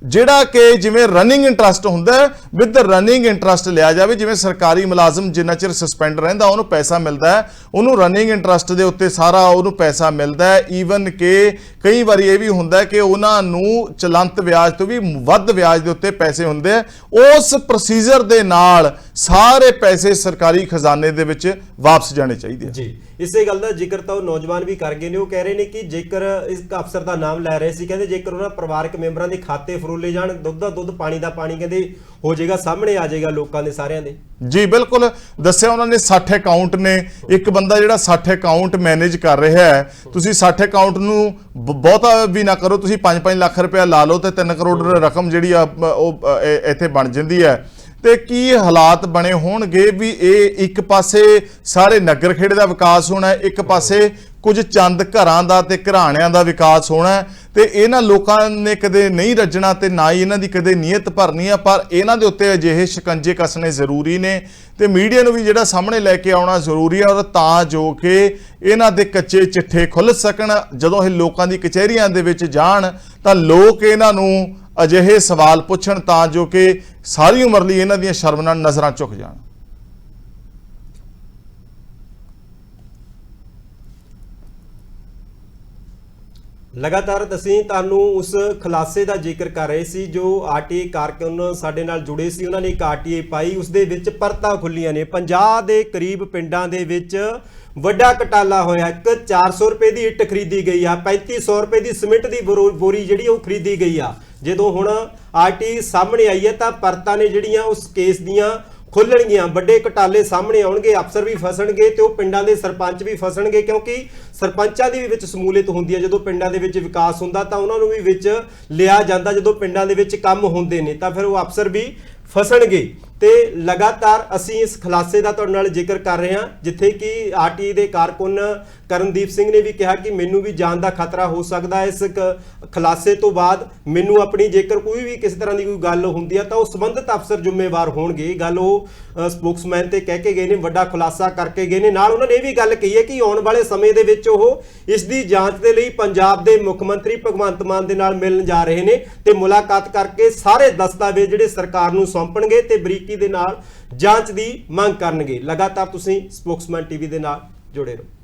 ਜਿਹੜਾ ਕਿ ਜਿਵੇਂ ਰਨਿੰਗ ਇੰਟਰਸਟ ਹੁੰਦਾ ਹੈ, ਵਿਦ ਰਨਿੰਗ ਇੰਟਰਸਟ ਲਿਆ ਜਾਵੇ। ਜਿਵੇਂ ਸਰਕਾਰੀ ਮੁਲਾਜ਼ਮ ਜਿੰਨਾ ਚਿਰ ਸਸਪੈਂਡ ਰਹਿੰਦਾ ਉਹਨੂੰ ਪੈਸਾ ਮਿਲਦਾ ਹੈ, ਉਹਨੂੰ ਰਨਿੰਗ ਇੰਟਰਸਟ ਦੇ ਉੱਤੇ ਸਾਰਾ ਉਹਨੂੰ ਪੈਸਾ ਮਿਲਦਾ ਹੈ। ਈਵਨ ਕਿ ਕਈ ਵਾਰੀ ਇਹ ਵੀ ਹੁੰਦਾ ਹੈ ਕਿ ਉਹਨਾਂ ਨੂੰ ਚਲੰਤ ਵਿਆਜ ਤੋਂ ਵੀ ਵੱਧ ਵਿਆਜ ਦੇ ਉੱਤੇ ਪੈਸੇ ਹੁੰਦੇ ਆ। ਉਸ ਪ੍ਰੋਸੀਜਰ ਦੇ ਨਾਲ ਸਾਰੇ ਪੈਸੇ ਸਰਕਾਰੀ ਖਜ਼ਾਨੇ ਦੇ ਵਿੱਚ ਵਾਪਸ ਜਾਣੇ ਚਾਹੀਦੇ ਆ। ਜੀ, ਇਸੇ ਗੱਲ ਦਾ ਜ਼ਿਕਰ ਤਾਂ ਉਹ ਨੌਜਵਾਨ ਵੀ ਕਰ ਗਏ ਨੇ। ਉਹ ਕਹਿ ਰਹੇ ਨੇ ਕਿ ਜੇਕਰ ਇਸ ਅਫਸਰ ਦਾ ਨਾਮ ਲੈ ਰਹੇ ਸੀ, ਕਹਿੰਦੇ ਜੇਕਰ ਉਹਨਾਂ ਪਰਿਵਾਰਕ ਮੈਂਬਰਾਂ ਦੇ ਖਾਤੇ ਫਰੋਲੇ ਜਾਣ, ਦੁੱਧ ਦਾ ਦੁੱਧ, ਪਾਣੀ ਦਾ ਪਾਣੀ, ਕਹਿੰਦੇ ਹੋ ਜਾਏਗਾ, ਸਾਹਮਣੇ ਆ ਜਾਏਗਾ ਲੋਕਾਂ ਦੇ ਸਾਰਿਆਂ ਦੇ। ਜੀ ਬਿਲਕੁਲ, ਦੱਸਿਆ ਉਹਨਾਂ ਨੇ 60 ਅਕਾਊਂਟ ਨੇ। ਇੱਕ ਬੰਦਾ ਜਿਹੜਾ 60 ਅਕਾਊਂਟ ਮੈਨੇਜ ਕਰ ਰਿਹਾ ਹੈ, ਤੁਸੀਂ 60 ਅਕਾਊਂਟ ਨੂੰ ਬਹੁਤਾ ਵੀ ਨਾ ਕਰੋ, ਤੁਸੀਂ 5-5 ਲੱਖ ਰੁਪਇਆ ਲਾ ਲਓ ਤੇ 3 ਕਰੋੜ ਰਕਮ ਜਿਹੜੀ ਆ ਉਹ ਇੱਥੇ ਬਣ ਜਾਂਦੀ ਹੈ। ਤੇ ਕੀ ਹਾਲਾਤ ਬਣੇ ਹੋਣਗੇ ਵੀ ਇਹ ਇੱਕ ਪਾਸੇ ਸਾਰੇ ਨਗਰ ਖੇੜੇ ਦਾ ਵਿਕਾਸ ਹੋਣਾ, ਇੱਕ ਪਾਸੇ ਕੁਝ ਚੰਦ ਘਰਾਂ ਦਾ ਤੇ ਘਰਾਣਿਆਂ ਦਾ ਵਿਕਾਸ ਹੋਣਾ। ਤੇ ਇਹਨਾਂ ਲੋਕਾਂ ਨੇ ਕਦੇ ਨਹੀਂ ਰੱਜਣਾ ਤੇ ਨਾ ਹੀ ਇਹਨਾਂ ਦੀ ਕਦੇ ਨੀਅਤ ਭਰਨੀ ਆ, ਪਰ ਇਹਨਾਂ ਦੇ ਉੱਤੇ ਅਜਿਹੇ ਸ਼ਿਕੰਜੇ ਕੱਸਣੇ ਜ਼ਰੂਰੀ ਨੇ ਤੇ ਮੀਡੀਆ ਨੂੰ ਵੀ ਜਿਹੜਾ ਸਾਹਮਣੇ ਲੈ ਕੇ ਆਉਣਾ ਜ਼ਰੂਰੀ ਹੈ, ਔਰ ਤਾਂ ਜੋ ਕਿ ਇਹਨਾਂ ਦੇ ਕੱਚੇ ਚਿੱਠੇ ਖੁੱਲ੍ਹ ਸਕਣ। ਜਦੋਂ ਇਹ ਲੋਕਾਂ ਦੀ ਕਚਹਿਰੀਆਂ ਦੇ ਵਿੱਚ ਜਾਣ ਤਾਂ ਲੋਕ ਇਹਨਾਂ ਨੂੰ ਅਜਿਹੇ ਸਵਾਲ ਪੁੱਛਣ ਤਾਂ ਜੋ ਕਿ ਸਾਰੀ ਉਮਰ ਲਈ ਇਹਨਾਂ ਦੀਆਂ ਸ਼ਰਮ ਨਾਲ ਨਜ਼ਰਾਂ ਝੁਕ ਜਾਣ। ਲਗਾਤਾਰ ਅਸੀਂ ਤੁਹਾਨੂੰ ਉਸ ਖੁਲਾਸੇ ਦਾ ਜ਼ਿਕਰ ਕਰ ਰਹੇ ਸੀ ਜੋ ਆਰਟੀਆਈ ਕਾਰਕੁਨ ਸਾਡੇ ਨਾਲ ਜੁੜੇ ਸੀ। ਉਹਨਾਂ ਨੇ ਇੱਕ ਆਰਟੀਆਈ ਪਾਈ, ਉਸ ਦੇ ਵਿੱਚ ਪਰਤਾਂ ਖੁੱਲੀਆਂ ਨੇ। 50 ਦੇ ਕਰੀਬ ਪਿੰਡਾਂ ਦੇ ਵਿੱਚ ਵੱਡਾ ਘਟਾਲਾ ਹੋਇਆ। ਇੱਕ 400 ਰੁਪਏ ਦੀ ਇੱਟ ਖਰੀਦੀ ਗਈ ਆ, 3500 ਰੁਪਏ ਦੀ ਸੀਮਿੰਟ ਦੀ ਬੋਰੀ ਜਿਹੜੀ ਉਹ ਖਰੀਦੀ ਗਈ ਆ। ਜਦੋਂ ਹੁਣ ਆਰਟੀਆਈ ਸਾਹਮਣੇ ਆਈ ਹੈ ਤਾਂ ਪਰਤਾਂ ਨੇ ਜਿਹੜੀਆਂ ਉਸ ਕੇਸ ਦੀਆਂ ਖੁੱਲਣਗੀਆਂ, ਵੱਡੇ ਘਟਾਲੇ ਸਾਹਮਣੇ ਆਉਣਗੇ, ਅਫਸਰ ਵੀ ਫਸਣਗੇ ਤੇ ਉਹ ਪਿੰਡਾਂ ਦੇ ਸਰਪੰਚ ਵੀ ਫਸਣਗੇ, ਕਿਉਂਕਿ ਸਰਪੰਚਾਂ ਦੀ ਵੀ ਵਿੱਚ ਸਮੂਲੀਅਤ ਹੁੰਦੀ ਹੈ। ਜਦੋਂ ਪਿੰਡਾਂ ਦੇ ਵਿੱਚ ਵਿਕਾਸ ਹੁੰਦਾ ਤਾਂ ਉਹਨਾਂ ਨੂੰ ਵੀ ਵਿੱਚ ਲਿਆ ਜਾਂਦਾ, ਜਦੋਂ ਪਿੰਡਾਂ ਦੇ ਵਿੱਚ ਕੰਮ ਹੁੰਦੇ ਨੇ ਤਾਂ ਫਿਰ ਉਹ ਅਫਸਰ ਵੀ ਫਸਣਗੇ। ਤੇ ਲਗਾਤਾਰ ਅਸੀਂ ਇਸ ਖੁਲਾਸੇ ਦਾ ਤੁਹਾਡੇ ਨਾਲ ਜ਼ਿਕਰ ਕਰ ਰਹੇ ਹਾਂ, ਜਿੱਥੇ ਕਿ ਆਰਟੀਆਈ ਦੇ ਕਾਰਕੁਨ ਕਰਨਦੀਪ ਸਿੰਘ ਨੇ ਵੀ ਕਿਹਾ ਕਿ ਮੈਨੂੰ ਵੀ ਜਾਨ ਦਾ ਖਤਰਾ ਹੋ ਸਕਦਾ ਹੈ ਇਸ ਖੁਲਾਸੇ ਤੋਂ ਬਾਅਦ। ਮੈਨੂੰ ਆਪਣੀ ਜੇਕਰ ਕੋਈ ਵੀ ਕਿਸੇ ਤਰ੍ਹਾਂ ਦੀ ਕੋਈ ਗੱਲ ਹੁੰਦੀ ਹੈ ਤਾਂ ਉਹ ਸੰਬੰਧਿਤ ਅਫਸਰ ਜ਼ਿੰਮੇਵਾਰ ਹੋਣਗੇ। ਇਹ ਗੱਲ ਉਹ ਸਪੋਕਸਮੈਨ ਤੇ ਕਹਿ ਕੇ ਗਏ ਨੇ, ਵੱਡਾ ਖੁਲਾਸਾ ਕਰਕੇ ਗਏ ਨੇ। ਨਾਲ ਉਹਨਾਂ ਨੇ ਇਹ ਵੀ ਗੱਲ ਕਹੀ ਹੈ ਕਿ ਆਉਣ ਵਾਲੇ ਸਮੇਂ ਦੇ ਵਿੱਚ ਉਹ ਇਸ ਦੀ ਜਾਂਚ ਦੇ ਲਈ ਪੰਜਾਬ ਦੇ ਮੁੱਖ ਮੰਤਰੀ ਭਗਵੰਤ ਮਾਨ ਦੇ ਨਾਲ ਮਿਲਣ ਜਾ ਰਹੇ ਨੇ ਤੇ ਮੁਲਾਕਾਤ ਕਰਕੇ ਸਾਰੇ ਦਸਤਾਵੇਜ਼ ਜਿਹੜੇ ਸਰਕਾਰ ਨੂੰ ਸੌਂਪਣਗੇ ਤੇ ਬਰੀਕੀ ਦੇ ਨਾਲ ਜਾਂਚ ਦੀ ਮੰਗ ਕਰਨਗੇ। ਲਗਾਤਾਰ ਤੁਸੀਂ ਸਪੋਕਸਮੈਨ ਟੀਵੀ ਦੇ ਨਾਲ ਜੁੜੇ ਰਹੋ।